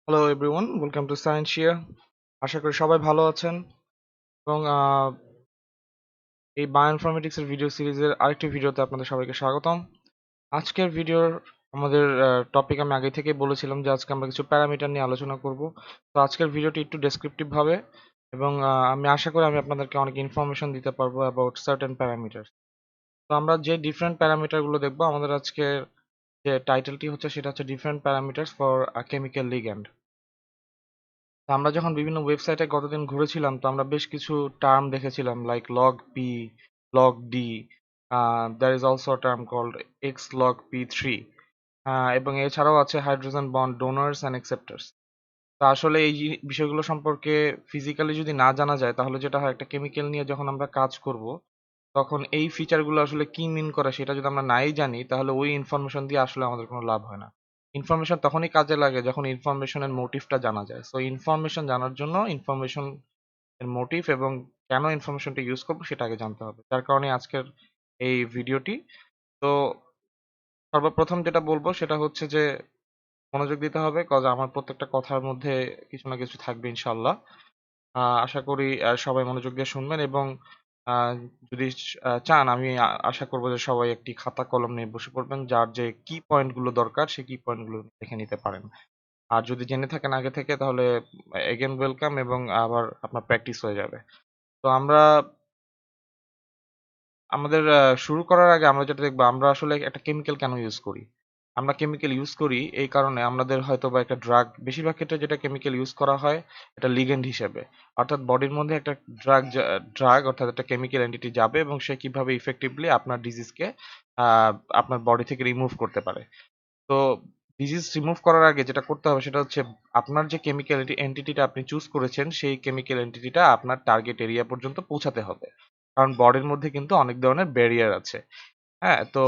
Hello everyone, welcome to science শিয়া। আশা করি সবাই ভালো আছেন এবং এই বায়োইনফরমেটিক্স এর ভিডিও সিরিজের আরেকটি ভিডিওতে আপনাদের সবাইকে স্বাগতম। আজকের ভিডিওর আমাদের টপিক আমি আগে থেকেই বলেছিলাম যে আজকে আমরা কিছু প্যারামিটার নিয়ে আলোচনা করব। তো আজকের ভিডিওটি একটু ডেসক্রিপটিভ হবে এবং আমি আশা করি আমি আপনাদেরকে অনেক ইনফরমেশন দিতে পারবো অ্যাবাউট সার্টেন প্যারামিটার। তো আমরা যে ডিফারেন্ট প্যারামিটারগুলো দেখবো, আমাদের আজকের যে টাইটেলটি হচ্ছে সেটা হচ্ছে different parameters for a chemical ligand. তো আমরা যখন বিভিন্ন ওয়েবসাইটে গতদিন ঘুরেছিলাম, তো আমরা বেশ কিছু টার্ম দেখেছিলাম like log P, log D, there is also a term called X log P three, এবং এছাড়াও আছে hydrogen bond donors and acceptors. তো আসলে এই বিষয়গুলো সম্পর্কে ফিজিক্যালি যদি না জানা যায়, তাহলে যেটা হয়, একটা কেমিক্যাল নিয়ে যখন আমরা কাজ করব, তখন এই ফিচারগুলো আসলে কি মিন করে সেটা যদি আমরা নাই জানি, তাহলে ওই ইনফরমেশন দিয়ে আসলে আমাদের কোনো লাভ হয় না। ইনফরমেশন তখনই কাজে লাগে যখন ইনফরমেশনের মোটিভটা জানা যায়। সো ইনফরমেশন জানার জন্য ইনফরমেশন এর মোটিভ এবং কেন ইনফরমেশনটা ইউজ করবো সেটা আগে জানতে হবে। যার কারণে আজকের এই ভিডিওটি। তো সর্বপ্রথম যেটা বলবো সেটা হচ্ছে যে মনোযোগ দিতে হবে, কজ আমার প্রত্যেকটা কথার মধ্যে কিছু না কিছু থাকবে ইনশাল্লাহ। আশা করি সবাই মনোযোগ দিয়ে শুনবেন এবং আহ, যদি চান, আমি আশা করব যে সবাই একটি খাতা কলম নিয়ে বসে পড়বেন, যার যে কি পয়েন্টগুলো দরকার সেই কি পয়েন্টগুলো দেখে নিতে পারেন। আর যদি জেনে থাকেন আগে থেকে, তাহলে এগেন ওয়েলকাম এবং আবার আপনার প্র্যাকটিস হয়ে যাবে। তো আমরা আমাদের শুরু করার আগে আমরা যেটা দেখবো, আমরা আসলে একটা কেমিক্যাল কেন ইউজ করি। আমরা কেমিক্যাল ইউজ করি এই কারণে, আমাদের হয়তো বা একটা ড্রাগ, বেশিরভাগ ক্ষেত্রে যেটা কেমিক্যাল ইউজ করা হয় এটা লিগ্যান্ড হিসেবে, অর্থাৎ বডির মধ্যে একটা ড্রাগ অর্থাৎ একটা কেমিক্যাল এন্টিটি যাবে এবং সে কিভাবে ইফেক্টিভলি আপনার ডিজিজকে আপনার বডি থেকে রিমুভ করতে পারে। তো ডিজিজ রিমুভ করার আগে যেটা করতে হবে সেটা হচ্ছে, আপনার যে কেমিক্যাল এন্টিটিটা আপনি চুজ করেছেন সেই কেমিক্যাল এন্টিটিটা আপনার টার্গেট এরিয়া পর্যন্ত পৌঁছাতে হবে। কারণ বডির মধ্যে কিন্তু অনেক ধরনের ব্যারিয়ার আছে। হ্যাঁ, তো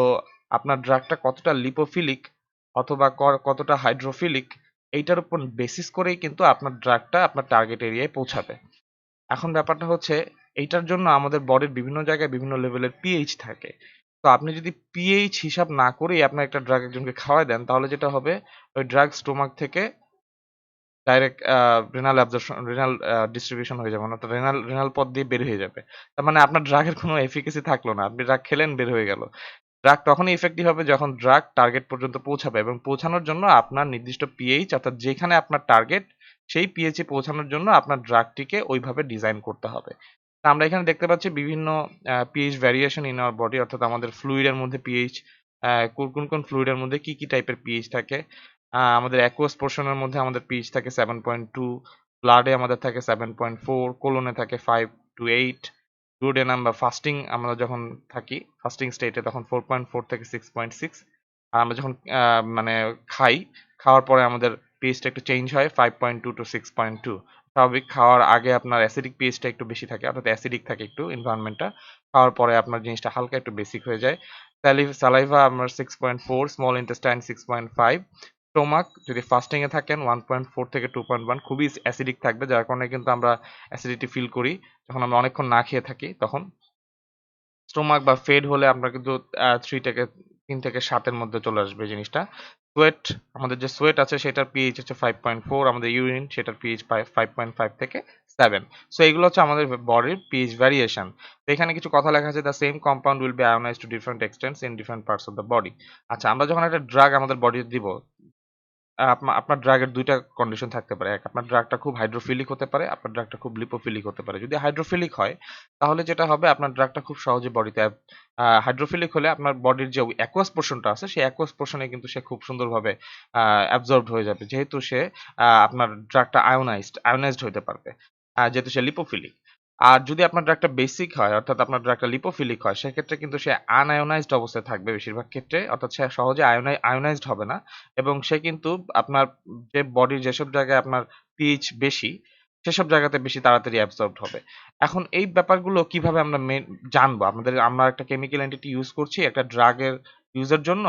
আপনার ড্রাগটা কতটা লিপোফিলিক অথবা কতটা হাইড্রোফিলিক, এইটার উপর বেসিস করেই কিন্তু আপনার ড্রাগটা আপনার টার্গেট এরিয়ায় পৌঁছাবে। এখন ব্যাপারটা হচ্ছে, এইটার জন্য আমাদের বডির বিভিন্ন জায়গায় বিভিন্ন লেভেলের পিএইচ থাকে। তো আপনি যদি পিএইচ হিসাব না করেই আপনার একটা ড্রাগ একজনকে খাওয়ায় দেন, তাহলে যেটা হবে, ওই ড্রাগ স্টোমাক থেকে direct renal absorption, renal distribution হয়ে যাবে, অর্থাৎ রেনাল রেনাল পথ দিয়ে বের হয়ে যাবে। তার মানে আপনার ড্রাগের কোনো এফিকেসি থাকলো না, আপনি ড্রাগ খেলেন, বের হয়ে গেল। ড্রাগ তখনই ইফেক্টিভ হবে যখন ড্রাগ টার্গেট পর্যন্ত পৌঁছাবে, এবং পৌঁছানোর জন্য আপনার নির্দিষ্ট পিএইচ, অর্থাৎ যেখানে আপনার টার্গেট সেই পিএইচে পৌঁছানোর জন্য আপনার ড্রাগটিকে ওইভাবে ডিজাইন করতে হবে। তা আমরা এখানে দেখতে পাচ্ছি বিভিন্ন pH variation in our body, অর্থাৎ আমাদের ফ্লুইডের মধ্যে পিএইচ, কোন কোন ফ্লুইডের মধ্যে কি কি টাইপের পিএইচ থাকে। আমাদের অ্যাকুয়াস পোর্শনের মধ্যে আমাদের পিএইচ থাকে 7.2, ব্লাডে আমাদের থাকে 7.4, কোলনে থাকে 5 to 8, ডুওডেনাম বা ফাস্টিং আমরা যখন থাকি, ফাস্টিং স্টেটে, তখন 4.4 থেকে 6.6। আর আমরা যখন মানে খাই, খাওয়ার পরে আমাদের পিএইচটা একটু চেঞ্জ হয় 5.2 to 6.2। স্বাভাবিক, খাওয়ার আগে আপনার অ্যাসিডিক পিএইচটা একটু বেশি থাকে, অর্থাৎ অ্যাসিডিক থাকে একটু এনভায়রনমেন্টটা। খাওয়ার পরে আপনার জিনিসটা হালকা একটু বেসিক হয়ে যায়। সালাইভা আমার 6.4, স্মল ইন্টেস্টাইন 6.5, স্টোমাক যদি ফাস্টিং এ থাকেন 1.4 থেকে 2.1, খুবই অ্যাসিডিক থাকবে, যার কারণে কিন্তু আমরা অ্যাসিডিটি ফিল করি যখন আমরা অনেকক্ষণ না খেয়ে থাকি তখন। স্টোমাক বা ফেড হলে আমরা কিন্তু 3 থেকে 7 এর মধ্যে চলে আসবে এই জিনিসটা। সোয়েট, আমাদের যে সোয়েট আছে সেটার পিএইচ হচ্ছে 5.4, আমাদের ইউরিন সেটার পিএইচ 5.5 থেকে 7। সো এগুলো হচ্ছে আমাদের বডির পিএইচ ভ্যারিয়েশন। তো এখানে কিছু কথা লেখা আছে, the same compound will be ionised to different extents in different parts of the body. আচ্ছা, আমরা যখন একটা ড্রাগ আমাদের বডি দিব, আপনার ড্রাগের ২ টা কন্ডিশন থাকতে পারে। এক, আপনার ড্রাগটা খুব হাইড্রোফিলিক হতে পারে, আপনার ড্রাগটা খুব লিপোফিলিক হতে পারে। যদি হাইড্রোফিলিক হয়, তাহলে যেটা হবে, আপনার ড্রাগটা খুব সহজে বডিতে হাইড্রোফিলিক হলে আপনার বডির যে অ্যাকুয়াস পোরশনটা আছে, সেই অ্যাকুয়াস পোরশনে কিন্তু সে খুব সুন্দরভাবে অ্যাবজর্বড হয়ে যাবে। যেহেতু সে আপনার ড্রাগটা আয়োনাইজড হইতে পারবে। যেহেতু সে লিপোফিলিক। আর যদি আপনার ড্রাগটা বেসিক হয়, অর্থাৎ আপনার ড্রাগটা লিপোফিলিক হয়, সেক্ষেত্রে কিন্তু সে আনআয়োনাইজড অবস্থায় থাকবে বেশিরভাগ ক্ষেত্রে, অর্থাৎ সে সহজে আয়োনাইজড হবে না। এবং সে কিন্তু আপনার যে বডির যেসব জায়গায় আপনার পিএইচ বেশি, সেসব জায়গাতে বেশি তাড়াতাড়ি অ্যাবজর্বড হবে। এখন এই ব্যাপারগুলো কিভাবে আমরা জানবো? আমরা একটা কেমিক্যাল এন্টিটি ইউজ করছি একটা ড্রাগের ইউজের জন্য।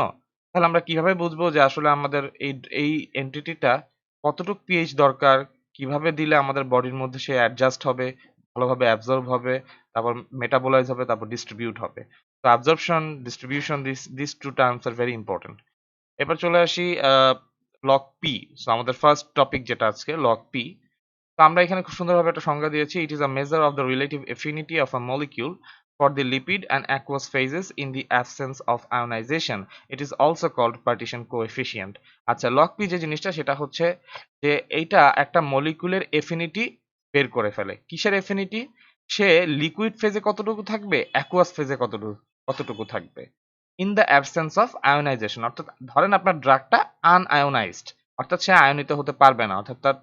তাহলে আমরা কিভাবে বুঝবো যে আসলে আমাদের এই এন্টিটিটা কতটুকু পিএইচ দরকার, কিভাবে দিলে আমাদের বডির মধ্যে সে অ্যাডজাস্ট হবে, ভালোভাবে অ্যাবজর্ব হবে, তারপর মেটাবোলাইজ হবে, তারপর ডিস্ট্রিবিউট হবে। তো absorption, distribution, this two terms আর ভেরি ইম্পর্টেন্ট। এবার চলে আসি লগ পি। সো আমাদের ফার্স্ট টপিক যেটা আজকে লগ পি। তো আমরা এখানে খুব সুন্দরভাবে একটা সংজ্ঞা দিয়েছি। It is a measure of the relative affinity of a molecule for the lipid and aqueous phases in the absence of ionization. It is also called partition coefficient. আচ্ছা, লগ পি যে জিনিসটা সেটা হচ্ছে যে এইটা একটা মলিকুলের এফিনিটি বের করে ফেলে। কিসের এফিনিটি? সে লিকুইড ফেজে কতটুকু থাকবে, অ্যাকুয়াস ফেজে কতটুকু কতটুকু থাকবে। In the absence of ionisation, অর্থাৎ ধরেন আপনার ড্রাগটা আনআয়োনাইজড, অর্থাৎ সে আয়নিত হতে পারবে না, অর্থাৎ তার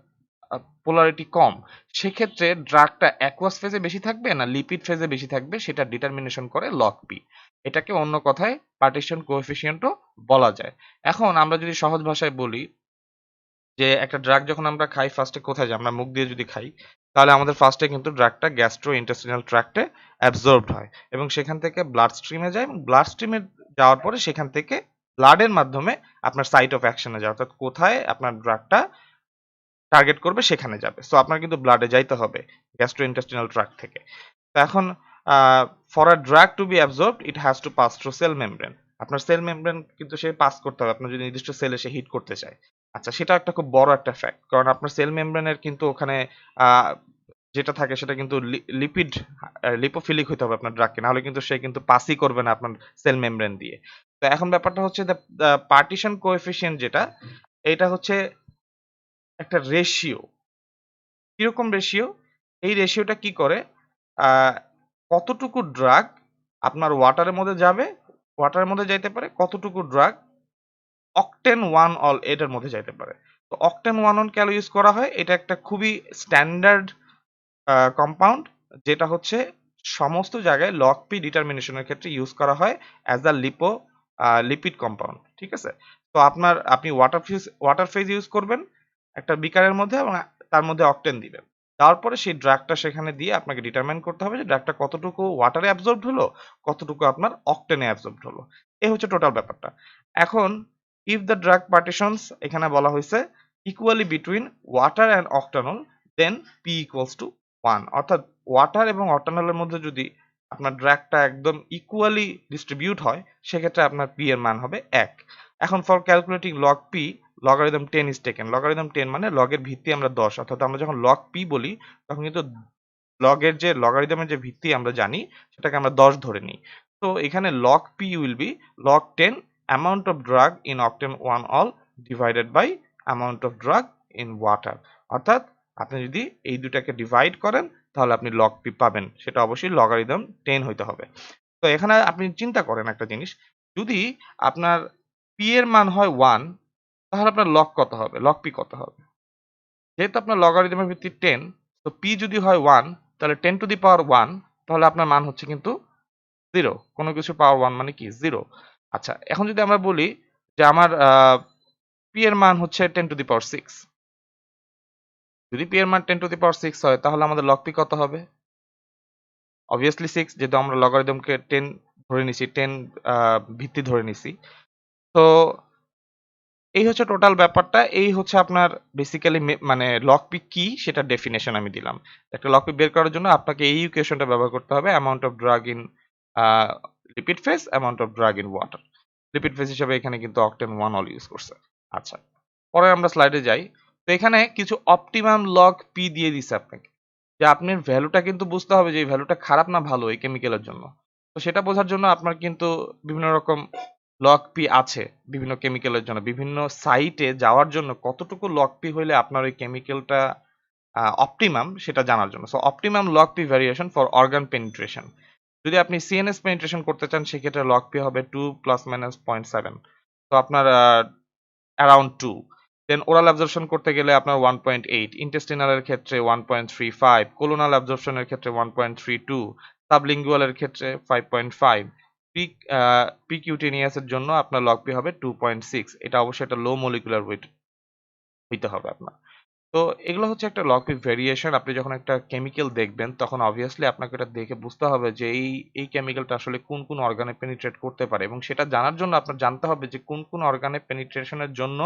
পোলারিটি কম। সেক্ষেত্রে ড্রাগটা অ্যাকুয়াস ফেজে বেশি থাকবে না লিপিড ফেজে বেশি থাকবে সেটা ডিটারমিনেশন করে লগ পি। এটাকে অন্য কথায় পার্টিশন কোএফিসিয়েন্টও বলা যায়। এখন আমরা যদি সহজ ভাষায় বলি যে একটা ড্রাগ যখন আমরা খাই ফার্স্টে কোথায় যায়, আমরা মুখ দিয়ে যদি খাই তাহলে আমাদের ফার্স্টে কিন্তু ড্রাগটা গ্যাস্ট্রো ইন্টেস্টিনাল ট্র্যাক্টে অ্যাবজর্বড হয় এবং সেখান থেকে ব্লাড স্ট্রিমে যায় এবং ব্লাড স্ট্রিমে যাওয়ার পরে সেখান থেকে ব্লাডের মাধ্যমে আপনার সাইট অফ অ্যাকশনে যায়, অর্থাৎ কোথায় আপনার ড্রাগটা টার্গেট করবে সেখানে যাবে। সো আপনার কিন্তু ব্লাডে যাইতে হবে গ্যাস্ট্রোইন্টেস্টিনাল ট্র্যাক্ট থেকে। তো এখন for a drug to be absorbed it has to pass through cell membrane. আপনার সেল মেমব্রেন কিন্তু সে পাস করতে হবে আপনার যদি নির্দিষ্ট সেলে সে হিট করতে চায়। আচ্ছা, সেটা একটা খুব বড় একটা ফ্যাক্ট, কারণ আপনার সেল মেমব্রেনের কিন্তু ওখানে আহ, যেটা থাকে সেটা কিন্তু লিপিড লিপোফিলিক হতে হবে আপনার ড্রাগকে, নাহলে কিন্তু সে কিন্তু পাসই করবে না আপনার সেল মেমব্রেন দিয়ে। তো এখন ব্যাপারটা হচ্ছে দ্য পার্টিশন কোএফিসিয়েন্ট যেটা, এটা হচ্ছে একটা রেশিও। কিরকম রেশিও? এই রেশিওটা কি করে, আহ, কতটুকু ড্রাগ আপনার ওয়াটারের মধ্যে যাবে, ওয়াটারের মধ্যে যাইতে পারে, কতটুকু ড্রাগ অকটেন ওয়ান অল এটার মধ্যে যাইতে পারে। তো অকটেন ওয়ান অন কেন ইউজ করা হয়? এটা একটা খুবই স্ট্যান্ডার্ড কম্পাউন্ড, যেটা হচ্ছে সমস্ত জায়গায় লগ পি ডিটারমিনেশনের ক্ষেত্রে ইউজ করা হয় অ্যাজ আ লিপিড কম্পাউন্ড। ঠিক আছে? তো আপনি ওয়াটার ফেজ ইউজ করবেন একটা বিকারের মধ্যে এবং তার মধ্যে অকটেন দিবেন। তারপরে সেই ড্রাগটা সেখানে দিয়ে আপনাকে ডিটারমাইন করতে হবে যে ড্রাগটা কতটুকু ওয়াটারে অ্যাবজর্বড হলো, কতটুকু আপনার অকটেনে অ্যাবজর্বড হলো। এই হচ্ছে টোটাল ব্যাপারটা। এখন ইফ দ্য ড্রাগ পার্টিশনস, এখানে বলা হয়েছে equally between water and octanol, then P equals to 1, অর্থাৎ ওয়াটার এবং অক্টানলের মধ্যে যদি আপনার ড্রাগটা একদম ইকুয়ালি ডিস্ট্রিবিউট হয় সেক্ষেত্রে আপনার পি এর মান হবে 1। এখন for calculating log P, logarithm 10 is taken. Logarithm 10 মানে লগের ভিত্তি আমরা 10, অর্থাৎ আমরা যখন লগ পি বলি তখন কিন্তু লগের যে লগারিদমের যে ভিত্তি আমরা জানি সেটাকে আমরা 10 ধরে নিই। তো এখানে log P will be log 10 amount of drug in octane 1 all divided by amount of drug in water. অর্থাৎ আপনি যদি এই দুটাকে ডিভাইড করেন তাহলে আপনি লগ পি পাবেন, সেটা অবশ্যই লগারিদম 10 হইতে হবে। তো এখানে আপনি চিন্তা করেন একটা জিনিস, যদি আপনার পি এর মান হয় 1 তাহলে আপনার লগ কত হবে, লগ পি কত হবে? যেহেতু আপনার লগারিদমের ভিত্তি 10, তো পি যদি হয় 1 তাহলে 10 টু দি পাওয়ার 1, তাহলে আপনার মান হচ্ছে কিন্তু 0। কোনো কিছু পাওয়ার 1 মানে কি 0। আচ্ছা, এখন যদি আমরা বলি যে আমার পি এর মান হচ্ছে 10 টু দি পাওয়ার 6, যদি পি এর মান 10 টু দি পাওয়ার 6 হয় তাহলে আমাদের লগ পি কত হবে? অবভিয়াসলি 6, যেহেতু আমরা লগারিদমকে 10 ধরে নিছি, 10 ভিত্তি ধরে নিছি। তো এই হচ্ছে টোটাল ব্যাপারটা। এই হচ্ছে আপনার বেসিক্যালি মানে লগ পি কি সেটা ডেফিনেশন আমি দিলাম। একটা লগ পি বের করার জন্য আপনাকে এই ইকুয়েশনটা ব্যবহার করতে হবে, amount of drug in lipid phase, amount of drug in water. Lipid phase হিসেবে এখানে কিন্তু অক্টেন 1 অল ইউজ করছে। আচ্ছা, পরে আমরা স্লাইডে যাই। তো এখানে কিছু অপটিমাম লগ পি দিয়ে দিছে আপনাকে, যে আপনার ভ্যালুটা কিন্তু বুঝতে হবে যে এই ভ্যালুটা খারাপ না ভালো এই কেমিক্যালের জন্য। তো সেটা বোঝার জন্য আপনার কিন্তু বিভিন্ন রকম লগ পি আছে বিভিন্ন কেমিক্যালের জন্য, বিভিন্ন সাইটে যাওয়ার জন্য কতটুকু লগ পি হইলে আপনার ওই কেমিক্যালটা অপটিমাম সেটা জানার জন্য। So optimum log P variation for organ penetration, যদি আপনি সিএনএস পেনিট্রেশন করতে চান সেক্ষেত্রে লগ পি হবে 2 প্লাস মাইনাস 0.7, তো আপনার অ্যারাউন্ড 2। দেন ওরাল অ্যাবজর্পশন করতে গেলে আপনার 1.8, ইন্টেস্টিনালের ক্ষেত্রে 1.35, কোলোনাল অ্যাবজর্পশনের ক্ষেত্রে 1.32, সাবলিঙ্গুয়ালের ক্ষেত্রে 5.5, পিকিউটেনিয়াসের জন্য আপনার লগ পি হবে 2.6। এটা অবশ্যই একটা লো মলিকুলার ওয়েট হইতে হবে আপনার। তো এগুলো হচ্ছে একটা লগ পি ভেরিয়েশন। আপনি যখন একটা কেমিক্যাল দেখবেন তখন অবভিয়াসলি আপনাকে এটা দেখে বুঝতে হবে যে এই কেমিক্যালটা আসলে কোন কোন অর্গানে পেনিট্রেট করতে পারে, এবং সেটা জানার জন্য আপনার জানতে হবে যে কোন কোন অর্গানে পেনিট্রেশনের জন্য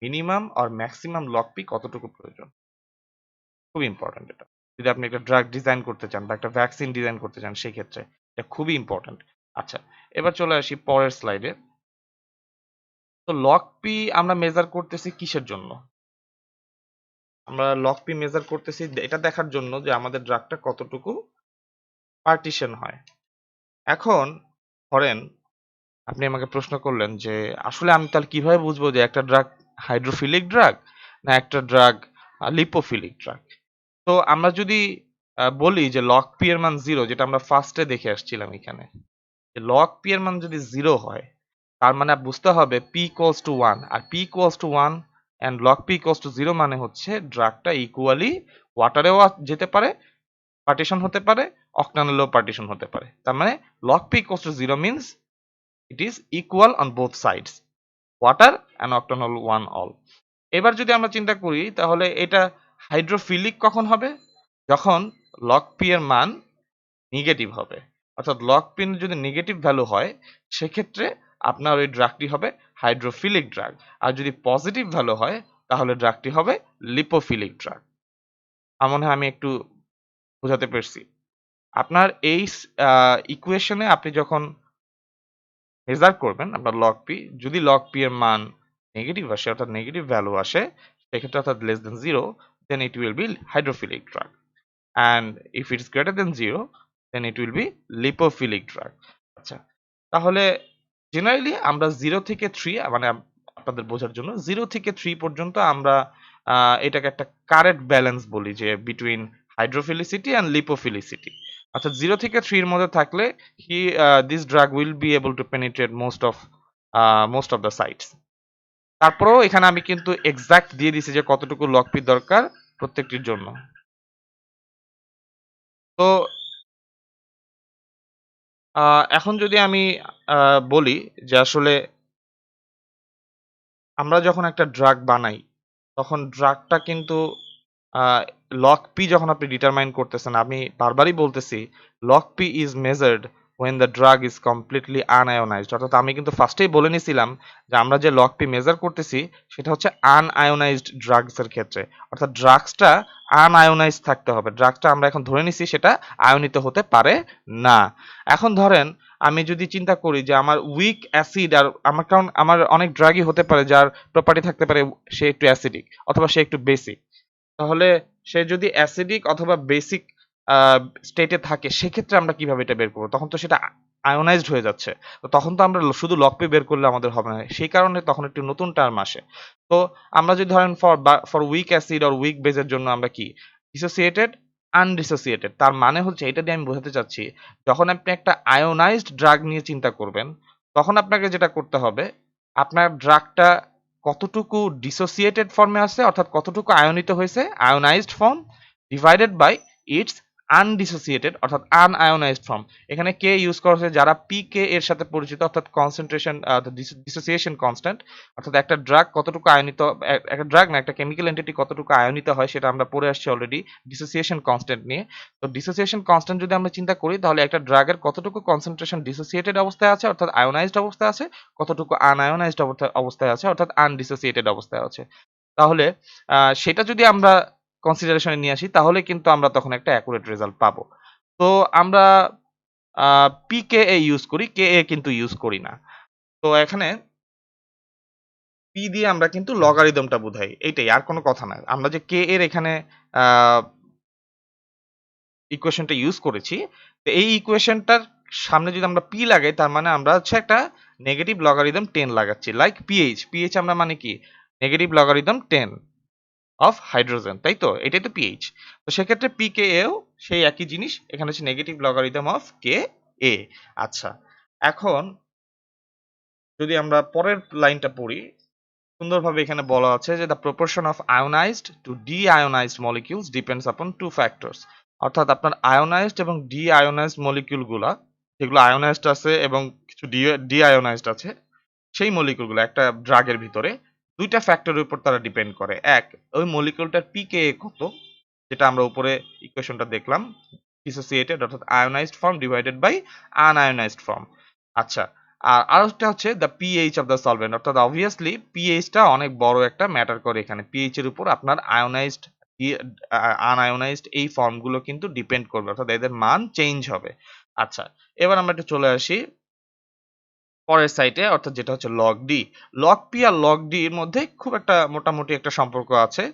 মিনিমাম আর ম্যাক্সিমাম লগ পি কতটুকু প্রয়োজন। খুবই ইম্পর্টেন্ট এটা, যদি আপনি একটা ড্রাগ ডিজাইন করতে চান বা একটা ভ্যাকসিন ডিজাইন করতে চান সেই ক্ষেত্রে এটা খুবই ইম্পর্টেন্ট। আচ্ছা, এবার চলে আসি পরের স্লাইডে। তো লগ পি আমরা মেজার করতেছি কিসের জন্য? আমরা লগ পি মেজার করতেছি এটা দেখার জন্য যে আমাদের ড্রাগটা কতটুকু পার্টিশন হয়। এখন ধরেন আপনি আমাকে প্রশ্ন করলেন যে আসলে আমি তাহলে কিভাবে বুঝবো যে একটা ড্রাগ হাইড্রোফিলিক ড্রাগ না একটা ড্রাগ লিপোফিলিক ড্রাগ? তো আমরা যদি বলি যে লগ পি এর মান 0, যেটা আমরা ফার্স্টে দেখে আসছিলাম এখানে, যে লগ পি এর মান যদি 0 হয় তার মানে বুঝতে হবে p ইকুয়ালস টু 1, আর p equals to 1 and log p equals to 0 মানে হচ্ছে ড্রাগটা ইকুয়ালি ওয়াটারেও যেতে পারে, পার্টিশন হতে পারে, অক্টানলেও পার্টিশন হতে পারে। তার মানে log p equals to 0 means it is equal on both sides, water and octanol 1 all. এবার যদি আমরা চিন্তা করি তাহলে এটা হাইড্রোফিলিক কখন হবে? যখন log p এর মান নেগেটিভ হবে। অর্থাৎ log p যদি নেগেটিভ ভ্যালু হয় সেক্ষেত্রে আপনার ওই ড্রাগটি হবে হাইড্রোফিলিক ড্রাগ, আর যদি পজিটিভ ভ্যালু হয় তাহলে ড্রাগটি হবে লিপোফিলিক ড্রাগ। আমার মনে হয় আমি একটু বোঝাতে পেরেছি। আপনার এই ইকুয়েশনে আপনি যখন মেজার করবেন আপনার লগ পি, যদি লগ পি এর মান নেগেটিভ আসে অর্থাৎ নেগেটিভ ভ্যালু আসে সেক্ষেত্রে অর্থাৎ less then 0, then it will be hydrophilic drug, and if it's greater then 0 then it will be lipophilic drug. আচ্ছা, তাহলে জেনারেলি আমরা 0 থেকে 3 মানে আপনাদের বোঝার জন্য 0 থেকে 3 পর্যন্ত আমরা এটাকে একটা কারেক্ট ব্যালেন্স বলি যে বিটুইন হাইড্রোফিলিসিটি অ্যান্ড লিপোফিলিসিটি। অর্থাৎ 0 থেকে 3 এর মধ্যে থাকলে this drug will be able to penetrate most of the sites. তারপরেও এখানে আমি কিন্তু এক্সাক্ট দিয়ে দিছি যে কতটুকু লগ পি দরকার প্রত্যেকটির জন্য। তো এখন যদি আমি বলি যে আসলে আমরা যখন একটা ড্রাগ বানাই তখন ড্রাগটা কিন্তু লগ পি যখন আপনি ডিটারমাইন করতেছেন, আমি বারবারই বলতেছি log P is measured when the drug is completely unionized। অর্থাৎ আমি কিন্তু ফার্স্টেই বলে নিছিলাম যে আমরা যে লগ পি মেজার করতেছি সেটা হচ্ছে আনআয়োনাইজড ড্রাগস এর ক্ষেত্রে, অর্থাৎ ড্রাগসটা আনআয়োনাইজড থাকতে হবে। ড্রাগসটা আমরা এখন ধরে নিছি সেটা আয়নিত হতে পারে না। এখন ধরেন আমি যদি চিন্তা করি যে আমার উইক অ্যাসিড, আর আমার কারণ আমার অনেক ড্রাগই হতে পারে যার প্রপার্টি থাকতে পারে সে একটু অ্যাসিডিক অথবা সে একটু বেসিক, তাহলে সে যদি অ্যাসিডিক অথবা বেসিক স্টেটে থাকে সেক্ষেত্রে আমরা কিভাবে এটা বের করবো? তখন তো সেটা আয়োনাইজড হয়ে যাচ্ছে। তো তখন তো আমরা শুধু লগ পি বের করলে আমাদের হবে না, সেই কারণে তখন একটি নতুন টার্ম আসে। তো আমরা যদি ধরেন for weak acid or weak বেজের জন্য আমরা কি ডিসোসিয়েটেড, আনডিসোসিয়েটেড, তার মানে হচ্ছে এটা দিয়ে আমি বোঝাতে চাচ্ছি যখন আপনি একটা আয়োনাইজড ড্রাগ নিয়ে চিন্তা করবেন তখন আপনাকে যেটা করতে হবে আপনার ড্রাগটা কতটুকু ডিসোসিয়েটেড ফর্মে আছে অর্থাৎ কতটুকু আয়নিত হয়েছে ionized form divided by its undissociated অর্থাৎ আনআয়োনাইজড ফর্ম। এখানে কে ইউজ করা হয়েছে যারা পিকে এর সাথে পরিচিত, অর্থাৎ কনসেন্ট্রেশন ডিসোসিয়েশন কনস্ট্যান্ট, অর্থাৎ একটা ড্রাগ কতটুকু আয়নিত, একটা ড্রাগ না একটা কেমিক্যাল এন্টিটি কতটুকু আয়নিত হয় সেটা আমরা পড়ে আসছি অলরেডি ডিসোসিয়েশন কনস্ট্যান্ট নিয়ে। তো ডিসোসিয়েশন কনস্ট্যান্ট যদি আমরা চিন্তা করি তাহলে একটা ড্রাগের কতটুকু কনসেন্ট্রেশন ডিসোসিয়েটেড অবস্থায় আছে অর্থাৎ আয়োনাইজড অবস্থায় আছে, কতটুকু আনআয়োনাইজড অবস্থায় আছে অর্থাৎ আনডিসোসিয়েটেড অবস্থায় আছে। তাহলে সেটা যদি আমরা কনসিডারেশনে নিয়ে আসি তাহলে কিন্তু আমরা তখন একটা অ্যাকুরেট রেজাল্ট পাবো। তো আমরা পিকেএ ইউজ করি, কেএ কিন্তু ইউজ করি না। তো এখানে পি দিয়ে আমরা কিন্তু লগারিদমটা বুঝাই, এইটাই, আর কোনো কথা না। আমরা যে কে এর এখানে ইকুয়েশনটা ইউজ করেছি, তো এই ইকুয়েশনটার সামনে যদি আমরা পি লাগাই তার মানে আমরা হচ্ছে একটা নেগেটিভ লগারিদম 10 লাগাচ্ছি, লাইক পিএইচ। পিএইচ আমরা মানে কি নেগেটিভ লগারিদম 10 অফ হাইড্রোজেন, তাই তো? এটাই তো পিএইচ। তো সেক্ষেত্রে পিকে এও সেই একই জিনিস, এখানে হচ্ছে নেগেটিভ লগারিদম অফ কে এ। আচ্ছা, এখন যদি আমরা পরের লাইনটা পড়ি, সুন্দরভাবে এখানে বলা আছে যে the proportion of ionized to deionized molecules depends upon two factors. অর্থাৎ আপনার আয়োনাইজড এবং ডিআয়োনাইজড মলিকিউলগুলা যেগুলো আয়োনাইজড আছে এবং কিছু ডিআয়োনাইজড আছে, সেই মলিকিউলগুলো একটা ড্রাগের ভিতরে দুইটা ফ্যাক্টরের উপর তারা ডিপেন্ড করে। এক, ওই মলিকিউলটার পিকে কত, যেটা আমরা উপরে ইকুয়েশনটা দেখলাম, ডিসোসিয়েটেড অর্থাৎ ionized form divided by unionized form. আচ্ছা, আর আরেকটা হচ্ছে the pH of the solvent, অর্থাৎ অবভিয়াসলি পিএইচটা অনেক বড় একটা ম্যাটার করে এখানে। পিএইচ এর উপর আপনার আয়োনাইজড আনআয়োনাইজড এই ফর্মগুলো কিন্তু ডিপেন্ড করবে, অর্থাৎ এদের মান চেঞ্জ হবে। আচ্ছা, এবার আমরা একটু চলে আসি পরের সাইটে, অর্থাৎ যেটা হচ্ছে log D. Log P R log D এর মধ্যে খুব একটা মোটামুটি একটা সম্পর্ক আছে,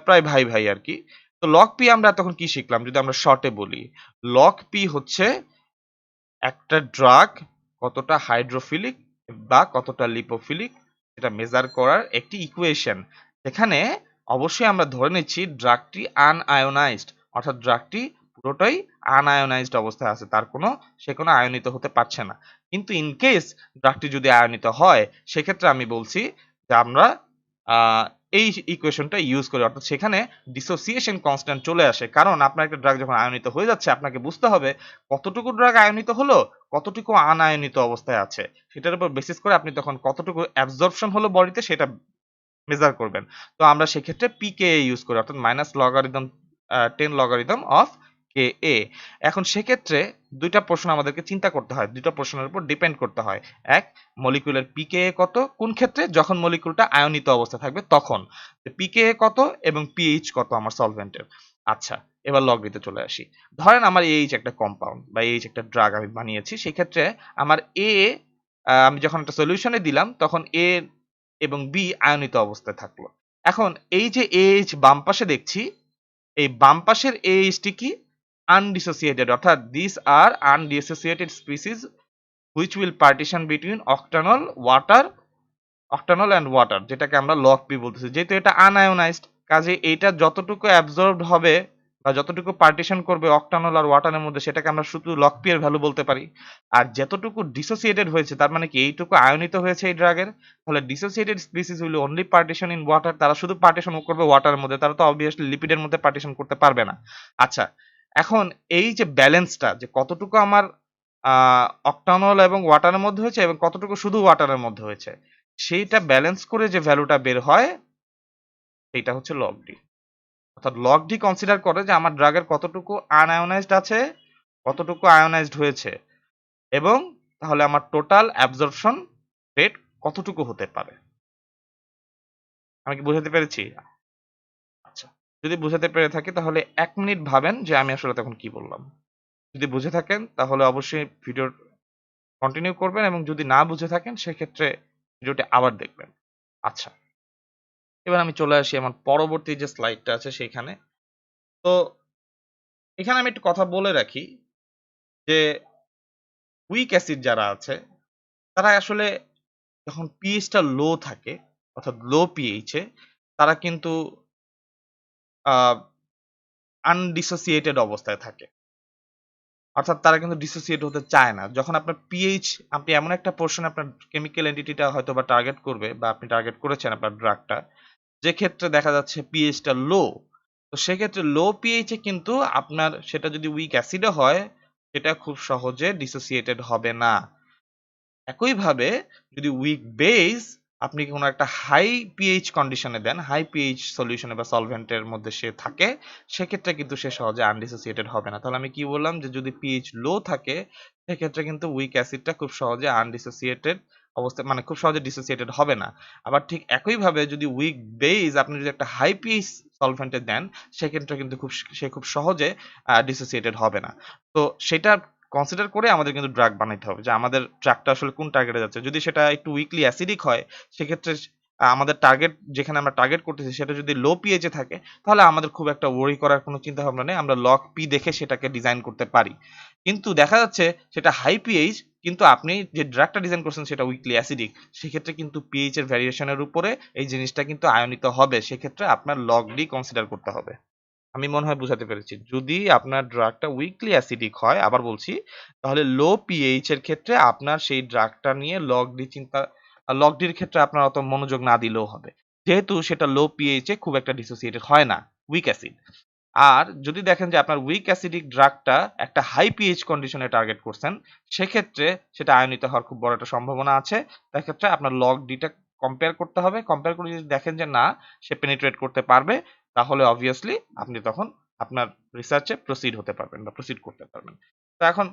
প্রায় ভাই ভাই আর কি। তো লগ পি আমরা তখন কি শিখলাম যদি আমরা শর্টে বলি, লগ পি হচ্ছে একটা ড্রাগ কতটা হাইড্রোফিলিক বা কতটা লিপোফিলিক এটা মেজার করার একটি ইকুয়েশন। এখানে অবশ্যই আমরা ধরে নিচ্ছি ড্রাগটি আনআয়োনাইজড, অর্থাৎ ড্রাগটি পুরোটাই আনআয়োনাইজড অবস্থায় আছে, তার কোনো সে কোনো আয়নিত হতে পারছে না। কিন্তু ইন কেস ড্রাগটি যদি আয়নিত হয় সেক্ষেত্রে আমি বলছি যে আমরা আহ, এই ইকুয়েশনটা ইউজ করি, অর্থাৎ সেখানে ডিসোসিয়েশন কনস্ট্যান্ট চলে আসে। কারণ আপনার একটা ড্রাগ যখন আয়নিত হয়ে যাচ্ছে আপনাকে বুঝতে হবে কতটুকু ড্রাগ আয়নিত হলো, কতটুকু আনায়নিত অবস্থায় আছে, সেটার উপর বেসিস করে আপনি তখন কতটুকু অ্যাবজর্পশন হলো বডিতে সেটা মেজার করবেন। তো আমরা সেক্ষেত্রে পিকে ইউজ করি, অর্থাৎ মাইনাস লগারিদম 10 লগারিদম অফ কে এ। এখন সেক্ষেত্রে দুইটা প্রশ্ন আমাদেরকে চিন্তা করতে হয়, দুইটা প্রশ্নের উপর ডিপেন্ড করতে হয়। এক, মলিকুলার পিকে কত, কোন ক্ষেত্রে, যখন মলিকুলটা আয়নিত অবস্থা থাকবে তখন পিকে কত এবং পিএইচ কত আমার সলভেন্টের। আচ্ছা, এবার লগ দিতে চলে আসি। ধরেন আমার এইচ একটা কম্পাউন্ড বা এইচ একটা ড্রাগ আমি বানিয়েছি, সেক্ষেত্রে আমার এ আমি যখন একটা সলিউশনে দিলাম তখন এ এবং বি আয়নিত অবস্থায় থাকলো। এখন এই যে এইচ বাম পাশে দেখছি, এই বাম পাশের এইচটি কি আনডিসোসিয়েটেড, অর্থাৎ this are undissociated species which will partition between octanol and water, যেটাকে আমরা লগ পি বলতেছি। যেহেতু এটা আনআয়োনাইজড, কাজে এইটা যতটুকু অ্যাবজর্বড হবে বা যতটুকু পার্টিশন করবে অক্টানল আর ওয়াটারের মধ্যে সেটাকে আমরা শুধু লগ পি এর ভ্যালু বলতে পারি। আর যতটুকু ডিসোসিয়েটেড হয়েছে তার মানে কি এইটুকু আয়নিত হয়েছে এই ড্রাগের, তাহলে dissociated species will only partition in water, তারা শুধু পার্টিশন করবে ওয়াটারের মধ্যে, তারা তো অবভিয়াসলি লিপিডের মধ্যে পার্টিশন করতে পারবে না। আচ্ছা, এখন এই যে ব্যালেন্সটা, যে কতটুকু আমার অক্টানল এবং ওয়াটারের মধ্যে হয়েছে এবং কতটুকু শুধু ওয়াটারের মধ্যে হয়েছে, সেইটা ব্যালেন্স করে যে ভ্যালুটা বের হয় সেইটা হচ্ছে লগ ডি। অর্থাৎ লগ ডি কনসিডার করে যে আমার ড্রাগের কতটুকু আনআয়োনাইজড আছে, কতটুকু আয়োনাইজড হয়েছে, এবং তাহলে আমার টোটাল অ্যাবজর্পশন রেট কতটুকু হতে পারে। আমি কি বুঝাতে পেরেছি? আচ্ছা, যদি বুঝাতে পেরে থাকি তাহলে 1 মিনিট ভাবেন যে আমি আসলে তখন কি বললাম। যদি বুঝে থাকেন তাহলে অবশ্যই ভিডিও কন্টিনিউ করবেন, এবং যদি না বুঝে থাকেন সেক্ষেত্রে ভিডিওটি আবার দেখবেন। আচ্ছা, এবার আমি চলে আসি আমার পরবর্তী যে স্লাইডটা আছে সেইখানে। তো এখানে আমি একটু কথা বলে রাখি যে উইক অ্যাসিড যারা আছে তারা আসলে যখন পিএইচটা লো থাকে, অর্থাৎ লো পিএইচে, তারা কিন্তু আনডিসোসিয়েটেড অবস্থায় থাকে, অর্থাৎ তারা কিন্তু ডিসোসিয়েট হতে চায় না। যখন আপনার পিএইচ, আপনি এমন একটা পোর্শন আপনার কেমিক্যাল এন্টিটিটা হয়তো বা টার্গেট করবে বা আপনি টার্গেট করেছেন আপনার ড্রাগটা, যে ক্ষেত্রে দেখা যাচ্ছে পিএইচটা লো, তো সেক্ষেত্রে লো পিএইচে কিন্তু আপনার সেটা যদি উইক অ্যাসিডও হয় সেটা খুব সহজে ডিসোসিয়েটেড হবে না। একইভাবে যদি উইক বেস আপনি কোনো একটা হাই পিএইচ কন্ডিশনে দেন, হাই পিএইচ সলিউশনে বা সলভেন্টের মধ্যে সে থাকে, সেক্ষেত্রে কিন্তু সে সহজে আনডিসোসিয়েটেড হবে না। তাহলে আমি কি বললাম যে যদি পিএইচ লো থাকে সেক্ষেত্রে কিন্তু উইক অ্যাসিডটা খুব সহজে আনডিসোসিয়েটেড অবস্থা, মানে খুব সহজে ডিসোসিয়েটেড হবে না। আবার ঠিক একইভাবে যদি উইক বেস আপনি যদি একটা হাই পিএইচ সলভেন্টে দেন সেক্ষেত্রে কিন্তু সে খুব সহজে ডিসোসিয়েটেড হবে না। তো সেটা কনসিডার করে আমাদের কিন্তু ড্রাগ বানাইতে হবে যে আমাদের ড্রাগটা আসলে কোন টার্গেটে যাচ্ছে। যদি সেটা একটু উইকলি অ্যাসিডিক হয় সেক্ষেত্রে আমাদের টার্গেট, যেখানে আমরা টার্গেট করতেছি সেটা যদি লো পিএইচে থাকে তাহলে আমাদের খুব একটা ওয়ারি করার কোনো চিন্তা ভাবনা নেই, আমরা লগ পি দেখে সেটাকে ডিজাইন করতে পারি। কিন্তু দেখা যাচ্ছে সেটা হাই পিএইচ কিন্তু আপনি যে ড্রাগটা ডিজাইন করছেন সেটা উইকলি অ্যাসিডিক, সেক্ষেত্রে কিন্তু পিএইচ এর ভ্যারিয়েশনের উপরে এই জিনিসটা কিন্তু আয়নিত হবে, সেক্ষেত্রে আপনার লগ ডি কনসিডার করতে হবে। আমি মনে হয় বুঝাতে পেরেছি। যদি আপনার ড্রাগটা উইকলি অ্যাসিডিক হয়, আবার বলছি, তাহলে লো পিএইচ এর ক্ষেত্রে আপনার সেই ড্রাগটা নিয়ে লগ ডির ক্ষেত্রে আপনার অত মনোযোগ না দিলেও হবে। যেহেতু সেটা লো পিএইচ এ খুব একটা ডিসোসিয়েটেড হয় না, উইক অ্যাসিড। আর যদি দেখেন যে আপনার উইক অ্যাসিডিক ড্রাগটা একটা হাই পিএইচ কন্ডিশনে টার্গেট করছেন, সেক্ষেত্রে সেটা আয়নিত হওয়ার খুব বড় একটা সম্ভাবনা আছে। সেক্ষেত্রে আপনার লগ ডিটা কম্পেয়ার করতে হবে। কম্পেয়ার করে যদি দেখেন যে না, সে পেনিট্রেট করতে পারবে, তাহলে অবভিয়াসলি আপনি তখন আপনার রিসার্চে প্রসিড হতে পারবেন বা প্রসিড করতে পারবেন। তো এখন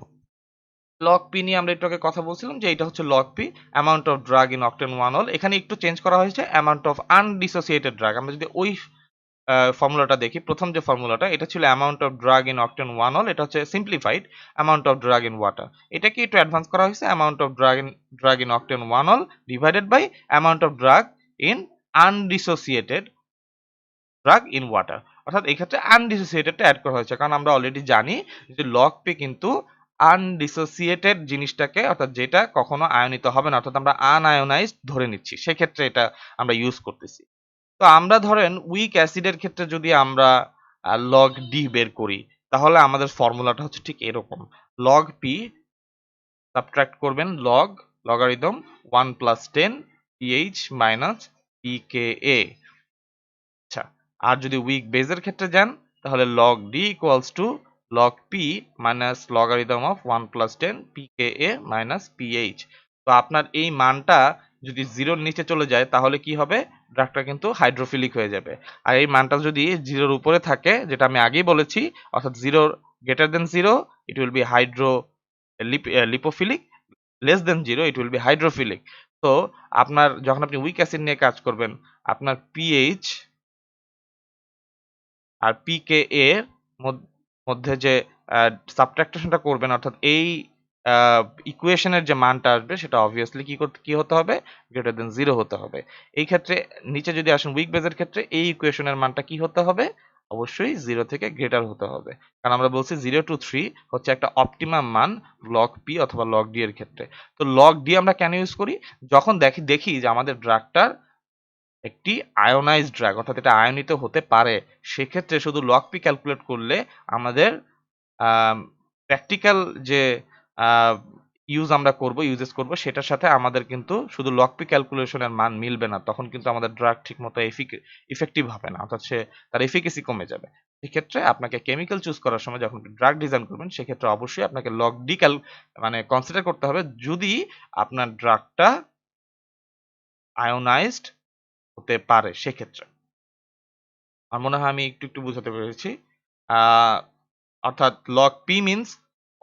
লগ পি নিয়ে আমরা একটু আগে কথা বলছিলাম যে এটা হচ্ছে log P, amount of drug in octane 1 হল। এখানে একটু চেঞ্জ করা হয়েছে অ্যামাউন্ট অফ আনডিসোসিয়েটেড ড্রাগ। আমরা যদি ওই ফর্মুলাটা দেখি, প্রথম যে ফর্মুলাটা এটা ছিল amount of drug in octane 1 এটা হচ্ছে simplified amount of drug in water. এটাকে একটু অ্যাডভান্স করা হয়েছে, amount of drug in octane 1 divided by amount of drug in undissociated drug in water. অর্থাৎ এই ক্ষেত্রে আনডিসোসিয়েটেডটা অ্যাড করা হয়েছে, কারণ আমরা অলরেডি জানি যে লগ পি কিন্তু আনডিসোসিয়েটেড জিনিসটাকে, অর্থাৎ যেটা কখনো আয়নিত হবে না, অর্থাৎ আমরা আনআয়োনাইজড ধরে নিচ্ছি, সেক্ষেত্রে এটা আমরা ইউজ করতেছি। তো আমরা ধরেন উইক অ্যাসিডের ক্ষেত্রে যদি আমরা লগ ডি বের করি, তাহলে আমাদের ফর্মুলাটা হচ্ছে ঠিক এরকম। লগ পি সাবট্রাক্ট করবেন লগারিদম 1+10 পিএইচ মাইনাস পিকেএ। আচ্ছা, আর যদি উইক বেজের ক্ষেত্রে যান, তাহলে log D equals to log P minus logarithm of 1+10 pKa minus pH. তো আপনার এই মানটা যদি জিরোর নিচে চলে যায়, তাহলে কি হবে? ড্রাগটা কিন্তু হাইড্রোফিলিক হয়ে যাবে। আর এই মানটা যদি জিরোর উপরে থাকে, যেটা আমি আগেই বলেছি, অর্থাৎ zero greater than zero, it will be lipophilic, less than zero it will be hydrophilic. তো আপনার যখন আপনি উইক অ্যাসিড নিয়ে কাজ করবেন, আপনার পিএইচ আর পিকে এর মধ্যে যে সাবট্রাকশনটা করবেন, অর্থাৎ এই ইকুয়েশনের যে মানটা আসবে, সেটা অবভিয়াসলি কি হতে হবে? গ্রেটার দেন জিরো হতে হবে। এই ক্ষেত্রে নিচে যদি আসেন উইক বেজের ক্ষেত্রে, এই ইকুয়েশনের মানটা কি হতে হবে? অবশ্যই জিরো থেকে গ্রেটার হতে হবে, কারণ আমরা বলছি 0 to 3 হচ্ছে একটা অপটিমাম মান লগ পি অথবা লগ ডি এর ক্ষেত্রে। তো লগ ডি আমরা কেন ইউজ করি? যখন দেখি যে আমাদের ড্রাগটার একটি আয়োনাইজড ড্রাগ, অর্থাৎ এটা আয়নিত হতে পারে, সেক্ষেত্রে শুধু লগ পি ক্যালকুলেট করলে আমাদের প্র্যাকটিক্যাল যে ইউজেস করব, সেটার সাথে আমাদের কিন্তু শুধু লগ পি ক্যালকুলেশনের মান মিলবে না, তখন কিন্তু আমাদের ড্রাগ ঠিক মতো ইফেক্টিভ হবে না, অর্থাৎ তার এফিকেসি কমে যাবে। সেক্ষেত্রে আপনাকে কেমিক্যাল চুজ করার সময় যখন ড্রাগ ডিজাইন করবেন, সেক্ষেত্রে অবশ্যই আপনাকে লগ ডি মানে কনসিডার করতে হবে, যদি আপনার ড্রাগটা আয়োনাইজড হতে পারে সেক্ষেত্রে। আমার মনে হয় আমি একটু বুঝাতে পেরেছি। আহ, অর্থাৎ log P means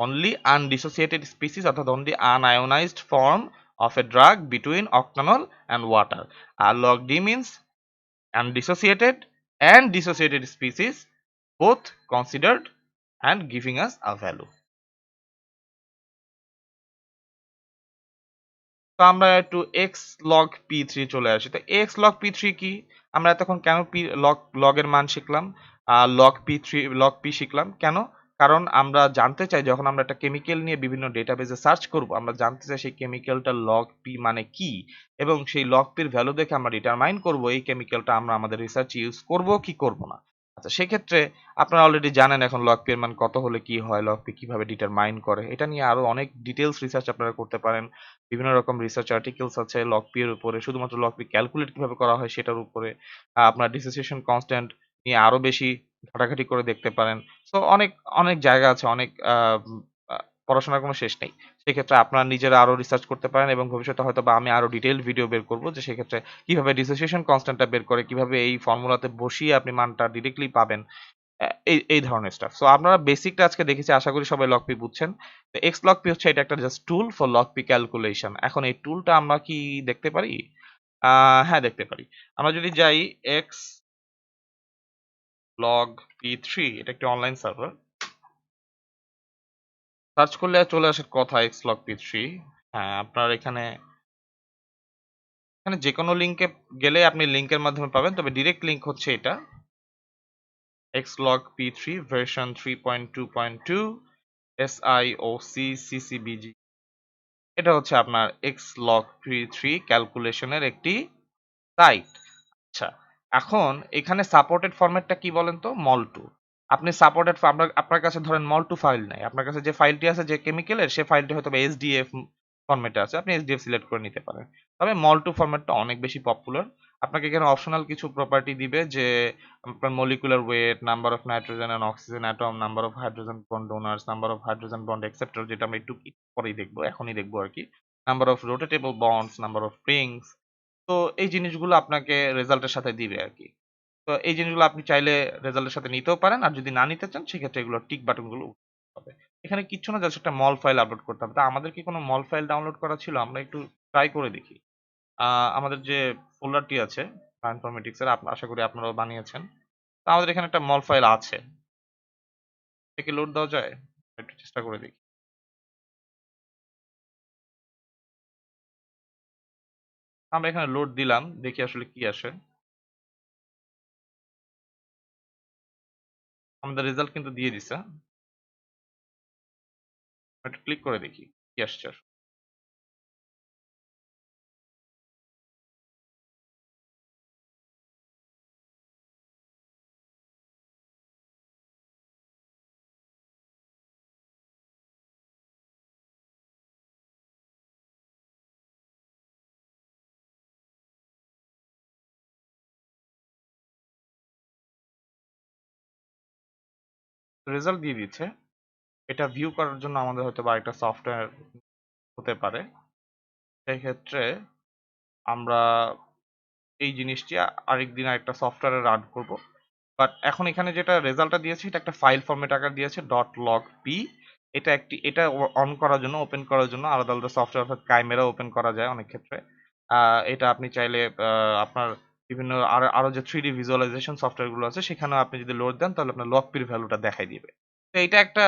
only undissociated species, অর্থাৎ only unionized form of a drug between octanol and water. আর log D means undissociated and dissociated species both considered and giving us a value. তো আমরা একটু x log P three চলে আসি। তো x log P three কি? আমরা এতক্ষণ কেন পি লগের মান শিখলাম, লগ পি শিখলাম কেন? কারণ আমরা জানতে চাই, যখন আমরা একটা কেমিক্যাল নিয়ে বিভিন্ন ডেটাবেজে সার্চ করব, আমরা জানতে চাই সেই কেমিক্যালটা লগ পি মানে কি, এবং সেই লগ পির ভ্যালু দেখে আমরা ডিটারমাইন করব এই কেমিক্যালটা আমরা আমাদের রিসার্চ ইউজ করব কি করব না। আচ্ছা, সেক্ষেত্রে আপনারা অলরেডি জানেন এখন লগ পি এর মান কত হলে কি হয়, লগ পি কিভাবে ডিটারমাইন করে। এটা নিয়ে আরো অনেক ডিটেলস রিসার্চ আপনারা করতে পারেন। বিভিন্ন রকম রিসার্চ আর্টিকেলস আছে লগ পি এর উপরে, শুধুমাত্র লগ পি ক্যালকুলেট কিভাবে করা হয় সেটার উপরে। আপনার ডিসোসিয়েশন কনস্ট্যান্ট নিয়ে আরো বেশি ঘাটাঘাটি করে দেখতে পারেন। সো অনেক অনেক জায়গা আছে, অনেক পড়াশোনার কোনো শেষ নেই। সেক্ষেত্রে আপনারা নিজেরা আরো রিসার্চ করতে পারেন, এবং ভবিষ্যতে হয়তো বা আমি আরো ডিটেইলড ভিডিও বের করব, যে সেক্ষেত্রে কিভাবে ডিসোসিয়েশন কনস্ট্যান্টটা বের করে, কিভাবে এই ফর্মুলাতে বসিয়ে আপনি মানটা ডিরেক্টলি পাবেন, এই ধরনের স্টাফ। সো আপনারা বেসিকটা আজকে দেখেছি, আশা করি সবাই লগ পি বুঝছেন। তো এক্স লগ পি হচ্ছে এটা একটা just tool for log P calculation. এখন এই টুলটা আমরা কি দেখতে পারি? হ্যাঁ, দেখতে পারি। আমরা যদি যাই এক্স লগ পি থ্রি, এটা একটি অনলাইন সার্ভার, সার্চ করলে চলে আসার কথা এক্স লগ পি থ্রি। হ্যাঁ, আপনার এখানে এখানে যে কোনো লিঙ্কে গেলে আপনি লিঙ্কের মাধ্যমে পাবেন, তবে ডিরেক্ট লিঙ্ক হচ্ছে এটা xlog p3 ভার্সন 3.2.2 SIOC/CCBG। এটা হচ্ছে আপনার xlog p3 ক্যালকুলেশনের একটি সাইট। আচ্ছা, এখন এখানে সাপোর্টেড ফরম্যাটটা কি বলেন তো? মল2। আপনি সাপোর্টেড, আপনার কাছে ধরেন মল2 ফাইল নাই, আপনার কাছে যে ফাইলটি আছে যে কেমিক্যালের, সে ফাইলটি হয়তো এসডিএফ ফরম্যাটে আছে, আপনি এসডিএফ সিলেক্ট করে নিতে পারেন। তবে মল2 ফরম্যাটটা অনেক বেশি পপুলার। আপনাকে এখানে অপশনাল কিছু প্রপার্টি দিবে, যে আপনার molecular weight, number of nitrogen and oxygen atom, number of hydrogen bond donors, number of hydrogen bond acceptor, যেটা আমরা একটু পরেই দেখবো, এখনই দেখবো আর কি, number of rotatable bonds, number of rings. তো এই জিনিসগুলো আপনাকে রেজাল্টের সাথে দিবে আর কি। তো এই জিনিসগুলো আপনি চাইলে রেজাল্টের সাথে নিতেও পারেন, আর যদি না নিতে চান সেক্ষেত্রে এগুলো টিক বাটন গুলো হবে। এখানে কিচ্ছু না, জাস্ট একটা মল ফাইল আপলোড করতে হবে। তা আমাদের কি কোনো মল ফাইল ডাউনলোড করা ছিল? আমরা একটু ট্রাই করে দেখি। আমাদের যে ফোল্ডারটি আছে বায়োইনফরমেটিক্স এর, আশা করি আপনারাও বানিয়েছেন। তো আমাদের এখানে একটা মল ফাইল আছে, একে লোড দেওয়া যায়? একটু চেষ্টা করে দেখি। আমরা এখানে লোড দিলাম, দেখি আসলে কি আসে। আমাদের রেজাল্ট কিন্তু দিয়ে দিছে। একটু ক্লিক করে দেখি কি আসছে। রেজাল্ট দিয়ে দিচ্ছে। এটা ভিউ করার জন্য আমাদের হয়তো বা একটা সফটওয়্যার হতে পারে। সেই ক্ষেত্রে আমরা এই জিনিসটি আরেকদিন আরেকটা সফটওয়্যারে রান করব। বাট এখন এখানে যেটা রেজাল্টটা দিয়েছে এটা একটা ফাইল ফরম্যাট আকার দিয়েছে .logp। এটা অন করার জন্য, ওপেন করার জন্য আলাদা আলাদা সফটওয়্যার অর্থাৎ কাইমেরা ওপেন করা যায় অনেক ক্ষেত্রে। এটা আপনি চাইলে আপনার বিভিন্ন আরো যে 3D ভিজুয়ালাইজেশন সফটওয়্যার গুলো আছে সেখানেও আপনি যদি লোড দেন তাহলে আপনার লগপির ভ্যালুটা দেখাই দিবে। তো এটা একটা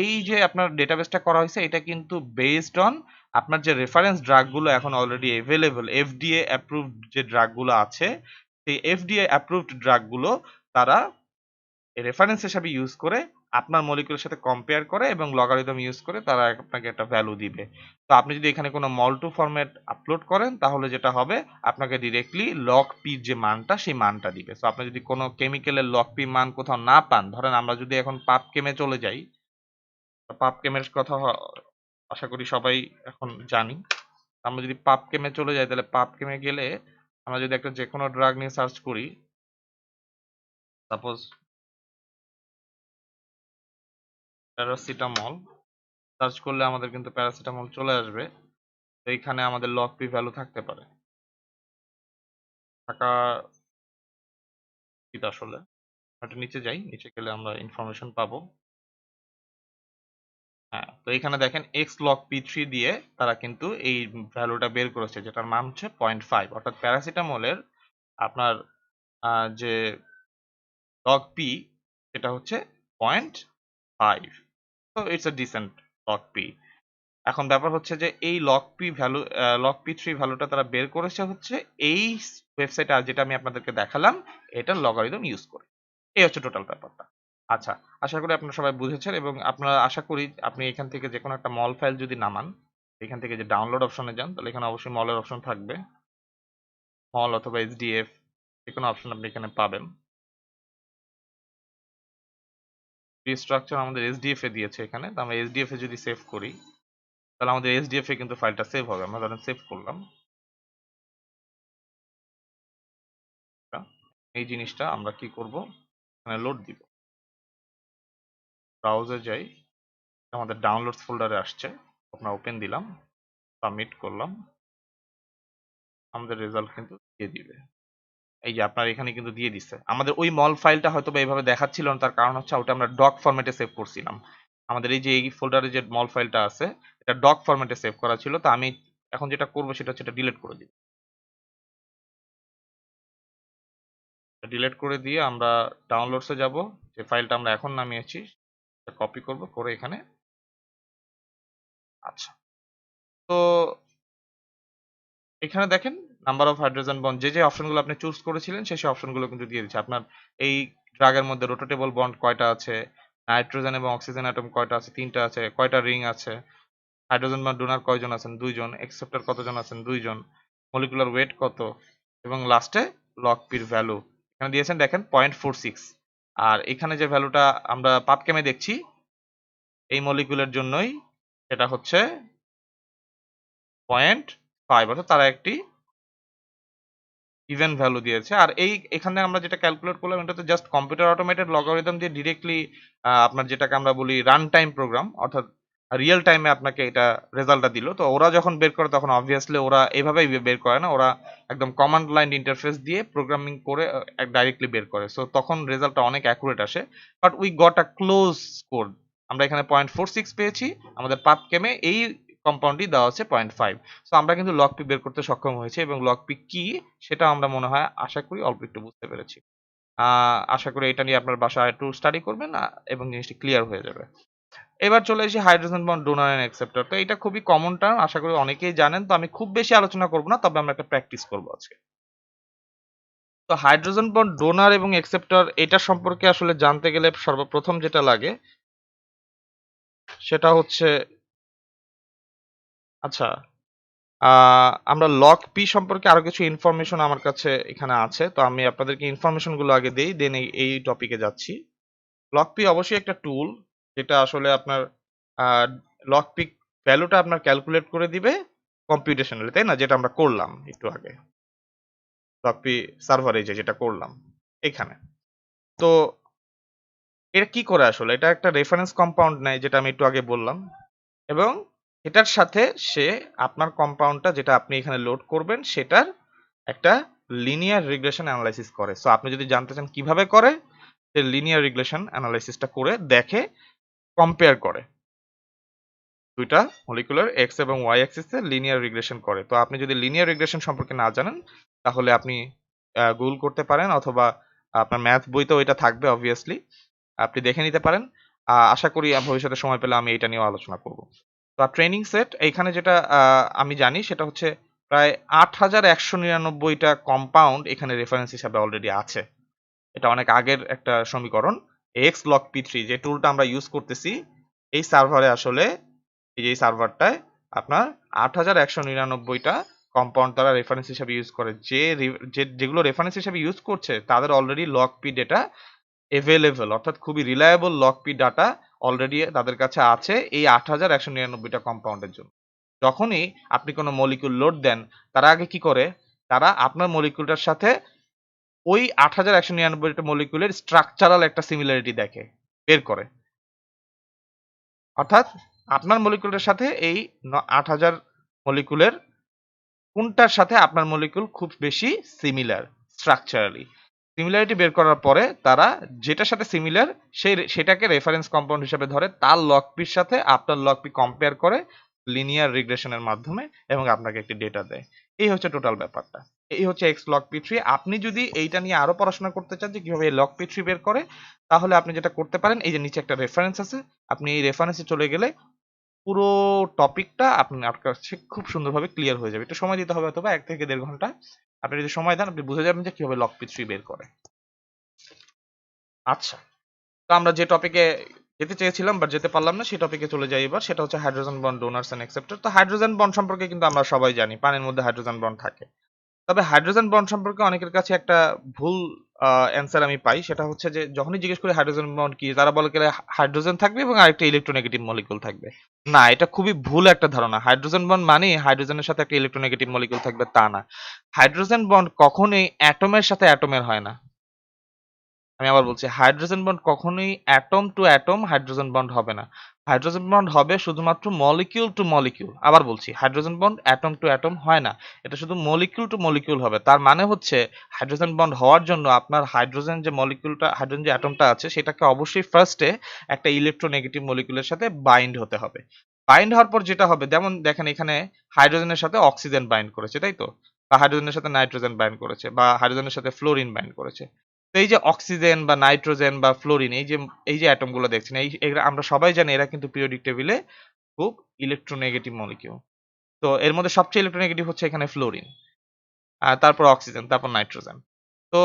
এই যে আপনার ডেটাবেসটা করা হয়েছে এটা কিন্তু বেসড অন আপনার যে রেফারেন্স ড্রাগ গুলো এখন অলরেডি এভেলেবল, এফডিএ অ্যাপ্রুভড যে ড্রাগ গুলো আছে, সেই এফডিএ অ্যাপ্রুভড ড্রাগ গুলো তারা রেফারেন্স হিসাবে ইউজ করে আপনার মলিকিউলের সাথে কম্পেয়ার করে এবং লগারিদম ইউজ করে তারা আপনাকে একটা ভ্যালু দিবে। তো আপনি যদি এখানে কোনো মল2 ফরম্যাট আপলোড করেন তাহলে যেটা হবে আপনাকে ডিরেক্টলি লগ পি যে মানটা সেই মানটা দিবে। সো আপনি যদি কোনো কেমিক্যালের লগ পি মান কোথাও না পান, ধরেন আমরা যদি এখন পাবকেমে চলে যাই, পাবকেমের কথা আশা করি সবাই এখন জানি। আমরা যদি পাবকেমে চলে যাই তাহলে পাবকেমে গেলে আমরা যদি একটা যে কোনো ড্রাগ নিয়ে সার্চ করি, সাপোজ প্যারাসিটামল সার্চ করলে আমাদের কিন্তু প্যারাসিটামল চলে আসবে। তো এইখানে আমাদের লগ পি ভ্যালু থাকতে পারে, থাকা উচিত আসলে। একটু নিচে যাই, নিচে গেলে আমরা ইনফরমেশন পাবো। হ্যাঁ, তো এখানে দেখেন এক্স লগ পি থ্রি দিয়ে তারা কিন্তু এই ভ্যালুটা বের করেছে যেটার মান হচ্ছে 0.5, অর্থাৎ প্যারাসিটামলের আপনার যে লগ পি সেটা হচ্ছে 0.5। তো it's a dissent log P. এখন ব্যাপার হচ্ছে যে এই লগ পি থ্রি ভ্যালুটা তারা বের করেছে হচ্ছে এই ওয়েবসাইটে যেটা আমি আপনাদেরকে দেখালাম এটার লগারিদম ইউজ করে। এই হচ্ছে টোটাল ব্যাপারটা। আচ্ছা, আশা করি আপনারা সবাই বুঝেছেন এবং আপনারা আশা করি আপনি এখান থেকে যে কোনো একটা মল ফাইল যদি নামান, এখান থেকে যে ডাউনলোড অপশনে যান তাহলে এখানে অবশ্যই মলের অপশন থাকবে। মল অথবা এইচডিএফ যে কোনো অপশন আপনি এখানে পাবেন। স্ট্রাকচার আমাদের এসডিএফ এ দিয়েছে এখানে, তো আমরা এসডিএফ এ যদি সেভ করি তাহলে আমাদের এসডিএফ এ কিন্তু ফাইলটা সেভ হবে। আমরা ধরেন সেভ করলাম, এই জিনিসটা আমরা কি করব, এখানে লোড দিব। ব্রাউজারে যাই, আমাদের ডাউনলোডস ফোল্ডারে আসছে, আপনার ওপেন দিলাম, সাবমিট করলাম, আমাদের রেজাল্ট কিন্তু দিয়ে দিবে। এই যে আপনার এখানে কিন্তু দিয়ে দিচ্ছে। আমাদের ওই মল ফাইলটা হয়তো বা এইভাবে দেখাচ্ছিল না, তার কারণ হচ্ছে ওটা আমরা ডক ফরম্যাটে সেভ করছিলাম। আমাদের এই যে এই ফোল্ডারে যে মল ফাইলটা আছে এটা ডক ফরম্যাটে সেভ করা ছিল। তো আমি এখন যেটা করব সেটা হচ্ছে এটা ডিলিট করে দিব। ডিলিট করে দিয়ে আমরা ডাউনলোডসে যাব, যে ফাইলটা আমরা এখন নামিয়েছি কপি করব, করে এখানে। আচ্ছা, তো এখানে দেখেন নাম্বার অফ হাইড্রোজেন বন্ড, যে অপশনগুলো আপনি চুজ করেছিলেন সেই অপশনগুলো কিন্তু দিয়ে দিচ্ছে। আপনার এই ড্রাগের মধ্যে রোটেটেবল বন্ড কয়টা আছে, নাইট্রোজেন এবং অক্সিজেন অ্যাটম কয়টা আছে, 3টা আছে, কয়টা রিং আছে, হাইড্রোজেন বন্ড ডোনার কয়জন আছেন, 2জন, অ্যাকসেপ্টর কতজন আছেন, 2জন, মলিকুলার ওয়েট কত, এবং লাস্টে লগ পির ভ্যালু এখানে দিয়েছেন দেখেন 0.46। আর এখানে যে ভ্যালুটা আমরা পাবকেমে দেখছি এই মলিকুলের জন্যই সেটা হচ্ছে 0.5, অর্থাৎ তারা একটি ইভেন ভ্যালু দিয়েছে। আর এখানে আমরা যেটা ক্যালকুলেট করলাম এটা তো জাস্ট কম্পিউটার অটোমেটেড লগারিদম দিয়ে ডিরেক্টলি আপনার যেটাকে আমরা বলি রান টাইম প্রোগ্রাম, অর্থাৎ রিয়েল টাইমে আপনাকে এটা রেজাল্টটা দিল। তো ওরা যখন বের করে তখন অবভিয়াসলি ওরা এভাবেই বের করে না, ওরা একদম কমান্ড লাইন ইন্টারফেস দিয়ে প্রোগ্রামিং করে ডাইরেক্টলি বের করে। সো তখন রেজাল্টটা অনেক অ্যাকুরেট আসে। But we got a close score. আমরা এখানে 0.46 পেয়েছি, আমাদের পাবকেমে এই কম্পাউন্ডই দেওয়া আছে 0.5। সো আমরা কিন্তু লগ পি বের করতে সক্ষম হয়েছি এবং লগ পি কি সেটা আমরা মনে হয় আশা করি অল্প একটু বুঝতে পেরেছি। আশা করি এটা নিয়ে আপনার বাসায় একটু স্টাডি করবেন এবং জিনিসটি ক্লিয়ার হয়ে যাবে। এবার চলে আসি hydrogen bond donor and acceptor. তো এটা খুবই কমন টার্ম, আশা করি অনেকেই জানেন। তো আমি খুব বেশি আলোচনা করব না, তবে আমরা একটা প্র্যাকটিস করব আজকে। তো হাইড্রোজেন বন্ড ডোনার এবং অ্যাকসেপ্টর এটা সম্পর্কে আসলে জানতে গেলে সর্বপ্রথম যেটা লাগে সেটা হচ্ছে, আচ্ছা, আমরা লক পি সম্পর্কে আরো কিছু ইনফরমেশন আমার কাছে এখানে আছে। তো আমি আপনাদেরকে ইনফরমেশন গুলো আগে দেই, দেন এই টপিকে যাচ্ছি। লক পি অবশ্যই একটা টুল যেটা আসলে আপনার লক পিক ভ্যালুটা আপনার ক্যালকুলেট করে দিবে কম্পিউটেশনালি, তাই না? যেটা আমরা করলাম একটু আগে লক পি সার্ভারে যেটা করলাম এখানে। তো এটা কি করে আসলে? এটা একটা রেফারেন্স কম্পাউন্ড নেয়, যেটা আমি একটু আগে বললাম, এবং এটার সাথে সে আপনার কম্পাউন্ডটা যেটা আপনি এখানে লোড করবেন সেটার একটা লিনিয়ার রিগ্রেশন অ্যানালাইসিস করে। সো আপনি যদি জানতে চান কিভাবে করে, সে লিনিয়ার রিগ্রেশন অ্যানালাইসিসটা করে দেখে, কম্পেয়ার করে দুইটা মলিকুলার এক্স এবং ওয়াই অ্যাক্সিসে লিনিয়ার রিগ্রেশন করে। তো আপনি যদি লিনিয়ার রিগ্রেশন সম্পর্কে না জানেন তাহলে আপনি গুগল করতে পারেন, অথবা আপনার ম্যাথ বইতেও এটা থাকবে অবভিয়াসলি, আপনি দেখে নিতে পারেন। আশা করি ভবিষ্যতে সময় পেলে আমি এটা নিয়েও আলোচনা করব। তো ট্রেনিং সেট এইখানে যেটা আমি জানি সেটা হচ্ছে প্রায় 8199টা কম্পাউন্ড এখানে রেফারেন্স হিসাবে অলরেডি আছে। এটা অনেক আগের একটা সমীকরণ। এক্স লক পি থ্রি যে টুলটা আমরা ইউজ করতেছি এই সার্ভারে, আসলে এই যে সার্ভারটায় আপনার 8199টা কম্পাউন্ড তারা রেফারেন্স হিসাবে ইউজ করে। যেগুলো রেফারেন্স হিসাবে ইউজ করছে তাদের already lock P data available, অর্থাৎ খুবই reliable lock P data already তাদের কাছে আছে এই 8199টা কম্পাউন্ডের জন্য। যখনই আপনি কোনো মলিকিউল লোড দেন, তারা আগে কি করে, তারা আপনার মলিকিউলটার সাথে ওই 8199টা মলিকিউলের স্ট্রাকচারাল একটা সিমিলারিটি দেখে, বের করে। অর্থাৎ আপনার মলিকিউলের সাথে এই 8000 মলিকিউলের কোনটার সাথে আপনার মলিকিউল খুব বেশি সিমিলার স্ট্রাকচারালি। সিমিলারিটি বের করার পরে তারা যেটার সাথে সিমিলার সেটাকে রেফারেন্স কম্পাউন্ড হিসেবে ধরে, তার লক পির সাথে আপনার লক পি কম্পেয়ার করে লিনিয়ার রিগ্রেশনের মাধ্যমে, এবং আপনাকে একটি ডেটা দেয়। এই হচ্ছে টোটাল ব্যাপারটা। এই হচ্ছে এক্স লক পি থ্রি। আপনি যদি এইটা নিয়ে আরো পড়াশোনা করতে চান যে কিভাবে এই লক পি থ্রি বের করে, তাহলে আপনি যেটা করতে পারেন, এই যে নিচে একটা রেফারেন্স আছে, আপনি এই রেফারেন্সে চলে গেলে পুরো টপিকটা আপনার কাছে খুব সুন্দরভাবে ক্লিয়ার হয়ে যাবে। একটু সময় দিতে হবে, অথবা 1 থেকে 1.5 ঘন্টা আপনি যদি সময় দেন, আপনি বুঝে যাবেন যে কিভাবে লক পি থ্রি বের করে। আচ্ছা, তো আমরা যে টপিকে যেতে চেয়েছিলাম বাট যেতে পারলাম না, সেই টপিকে চলে যাই এবার। সেটা হচ্ছে hydrogen bond donors and acceptor. তো হাইড্রোজেন বন্ড সম্পর্কে কিন্তু আমরা সবাই জানি, পানির মধ্যে হাইড্রোজেন বন্ড থাকে। তবে হাইড্রোজেন বন্ড সম্পর্কে অনেকের কাছে একটা ভুল অ্যান্সার আমি পাই। সেটা হচ্ছে যে যখনই জিজ্ঞেস করি হাইড্রোজেন বন্ড কি, তারা বলে গেলে হাইড্রোজেন থাকবে এবং আরেকটা ইলেকট্রোনেগেটিভ মলিকুল থাকবে। না, এটা খুবই ভুল একটা ধারণা। হাইড্রোজেন বন্ড মানে হাইড্রোজেনের সাথে একটা ইলেকট্রোনেগেটিভ মলিকুল থাকবে তা না। হাইড্রোজেন বন্ড কখনোই অ্যাটমের সাথে অ্যাটমের হয় না। আমি আবার বলছি, হাইড্রোজেন বন্ড কখনোই atom to atom hydrogen bond হবে না। হাইড্রোজেন বন্ড হবে শুধুমাত্র মলিকিউল টু মলিকিউল। আবার বলছি, hydrogen bond atom to atom হয় না, এটা শুধু মলিকিউল টু মলিকিউল হবে। তার মানে হচ্ছে হাইড্রোজেন বন্ড হওয়ার জন্য আপনার হাইড্রোজেন যে মলিকিউলটা, হাইড্রোজেন যে অ্যাটমটা আছে, সেটাকে অবশ্যই ফার্স্টে একটা ইলেকট্রোনেগেটিভ মলিকিউলের সাথে বাইন্ড হতে হবে। বাইন্ড হওয়ার পর যেটা হবে, যেমন দেখেন এখানে হাইড্রোজেনের সাথে অক্সিজেন বাইন্ড করেছে, তাই তো? বা হাইড্রোজেনের সাথে নাইট্রোজেন বাইন্ড করেছে, বা হাইড্রোজেনের সাথে ফ্লোরিন বাইন্ড করেছে। তো এই যে অক্সিজেন বা নাইট্রোজেন বা ফ্লোরিন, এই যে অ্যাটম গুলো দেখছেন, এগুলো আমরা সবাই জানি এরা কিন্তু পিরিয়ডিক টেবিলে খুব ইলেকট্রোনেগেটিভ মলিকিউল। তো এর মধ্যে সবচেয়ে ইলেকট্রোনেগেটিভ হচ্ছে এখানে ফ্লোরিন, আর তারপর অক্সিজেন, তারপর নাইট্রোজেন। তো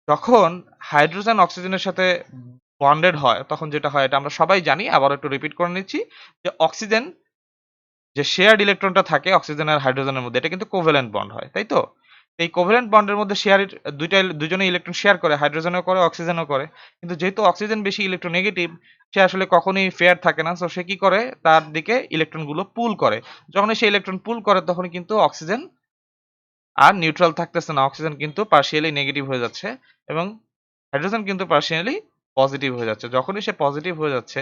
যখন হাইড্রোজেন অক্সিজেনের সাথে বন্ডেড হয়, তখন যেটা হয় এটা আমরা সবাই জানি, আবার একটু রিপিট করে নিচ্ছি, যে অক্সিজেন যে শেয়ার্ড ইলেকট্রনটা থাকে অক্সিজেন আর হাইড্রোজেনের মধ্যে, এটা কিন্তু কোভ্যালেন্ট বন্ড হয়, তাই তো? এই কোভ্যালেন্ট বন্ডের মধ্যে দুজনে ইলেকট্রন শেয়ার করে, হাইড্রোজেনও করে অক্সিজেনও করে। কিন্তু যেহেতু অক্সিজেন বেশি ইলেকট্রোনেগেটিভ, সে আসলে কখনোই ফেয়ার থাকে না। সো সে কি করে, তার দিকে ইলেকট্রনগুলো পুল করে। যখনই সে ইলেকট্রন পুল করে, তখন কিন্তু অক্সিজেন আর নিউট্রাল থাকতেছে না, অক্সিজেন কিন্তু পার্শিয়ালি নেগেটিভ হয়ে যাচ্ছে, এবং হাইড্রোজেন কিন্তু পার্শিয়ালি পজিটিভ হয়ে যাচ্ছে। যখনই সে পজিটিভ হয়ে যাচ্ছে,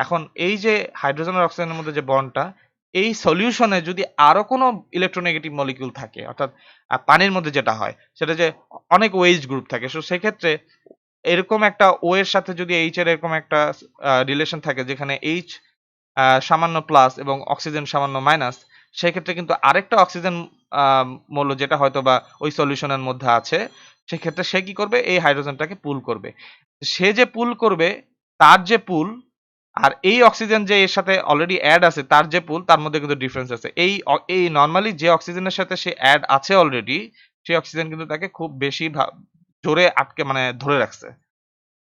এখন এই যে হাইড্রোজেন আর অক্সিজেনের মধ্যে যে বন্ডটা, এই সলিউশনে যদি আরো কোনো ইলেকট্রোনেগেটিভ মলিকিউল থাকে, অর্থাৎ পানির মধ্যে যেটা হয় সেটা যে অনেক ওএইচ গ্রুপ থাকে, সো সেক্ষেত্রে এরকম একটা ও এর সাথে যদি এইচ এর এরকম একটা রিলেশন থাকে, যেখানে এইচ সামান্য প্লাস এবং অক্সিজেন সামান্য মাইনাস, সেক্ষেত্রে কিন্তু আরেকটা অক্সিজেন মৌল যেটা হয়তো বা ওই সলিউশনের মধ্যে আছে, সেক্ষেত্রে সে কি করবে, এই হাইড্রোজেনটাকে পুল করবে। সে যে পুল করবে, তার যে পুল আর এই অক্সিজেন যে এর সাথে অলরেডি অ্যাড আছে তার যে পুল, তার মধ্যে কিন্তু ডিফারেন্স আছে। এই নর্মালি যে অক্সিজেনের সাথে সে অ্যাড আছে অলরেডি, সেই অক্সিজেন কিন্তু তাকে খুব বেশি জোরে আটকে মানে ধরে রাখছে,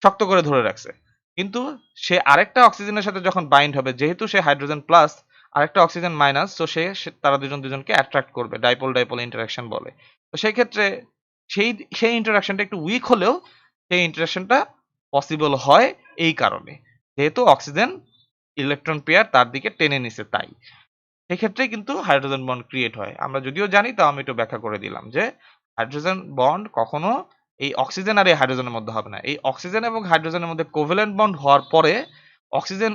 শক্ত করে ধরে রাখছে। কিন্তু সে আরেকটা অক্সিজেনের সাথে যখন বাইন্ড হবে, যেহেতু সে হাইড্রোজেন প্লাস আরেকটা অক্সিজেন মাইনাস, তো তারা দুজনকে অ্যাট্রাক্ট করবে, ডাইপোল ডাইপোল ইন্টারাকশন বলে। তো সেই ক্ষেত্রে সেই সেই ইন্টারাকশনটা একটু উইক হলেও সেই ইন্টারাকশনটা পসিবল হয় এই কারণে, যেহেতু অক্সিজেন ইলেকট্রন পেয়ার তার দিকে টেনে নিছে তাই। সেক্ষেত্রে কিন্তু হাইড্রোজেন বন্ড ক্রিয়েট হয়। আমরা যদিও জানি, তাও আমি একটু ব্যাখ্যা করে দিলাম যে হাইড্রোজেন বন্ড কখনো এই অক্সিজেন আর এই হাইড্রোজেনের মধ্যে হবে না। এই অক্সিজেন এবং হাইড্রোজেনের মধ্যে কোভ্যালেন্ট বন্ড হওয়ার পরে অক্সিজেন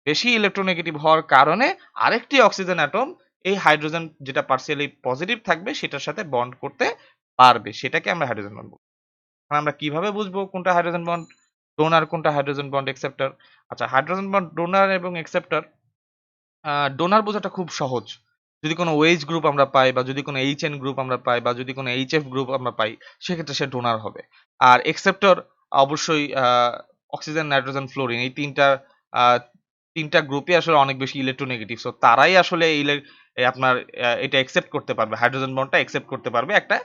বেশি ইলেকট্রোনেগেটিভ হওয়ার কারণে আরেকটি অক্সিজেন অ্যাটম এই হাইড্রোজেন যেটা পার্সিয়ালি পজিটিভ থাকবে সেটার সাথে বন্ড করতে পারবে, সেটাকে আমরা হাইড্রোজেন বন্ড বলবো। এখন আমরা কিভাবে বুঝবো কোনটা হাইড্রোজেন বন্ড ডোনার, কোনটা হাইড্রোজেন বন্ড অ্যাকসেপ্টর? আচ্ছা, হাইড্রোজেন বন্ড ডোনার এবং অ্যাকসেপ্টর, ডোনার বোঝাটা খুব সহজ। যদি কোনো ওয়েজ গ্রুপ আমরা পাই, বা যদি কোনো এইচএন গ্রুপ আমরা পাই, বা যদি কোনো এইচএফ গ্রুপ আমরা পাই, সেক্ষেত্রে সে ডোনার হবে। আর অ্যাকসেপ্টর অবশ্যই অক্সিজেন, নাইট্রোজেন, ফ্লোরিন, এই তিনটা গ্রুপই আসলে অনেক বেশি ইলেকট্রোনেগেটিভ। সো তারাই আসলে আপনার এটা অ্যাকসেপ্ট করতে পারবে, হাইড্রোজেন বন্ডটা অ্যাকসেপ্ট করতে পারবে একটা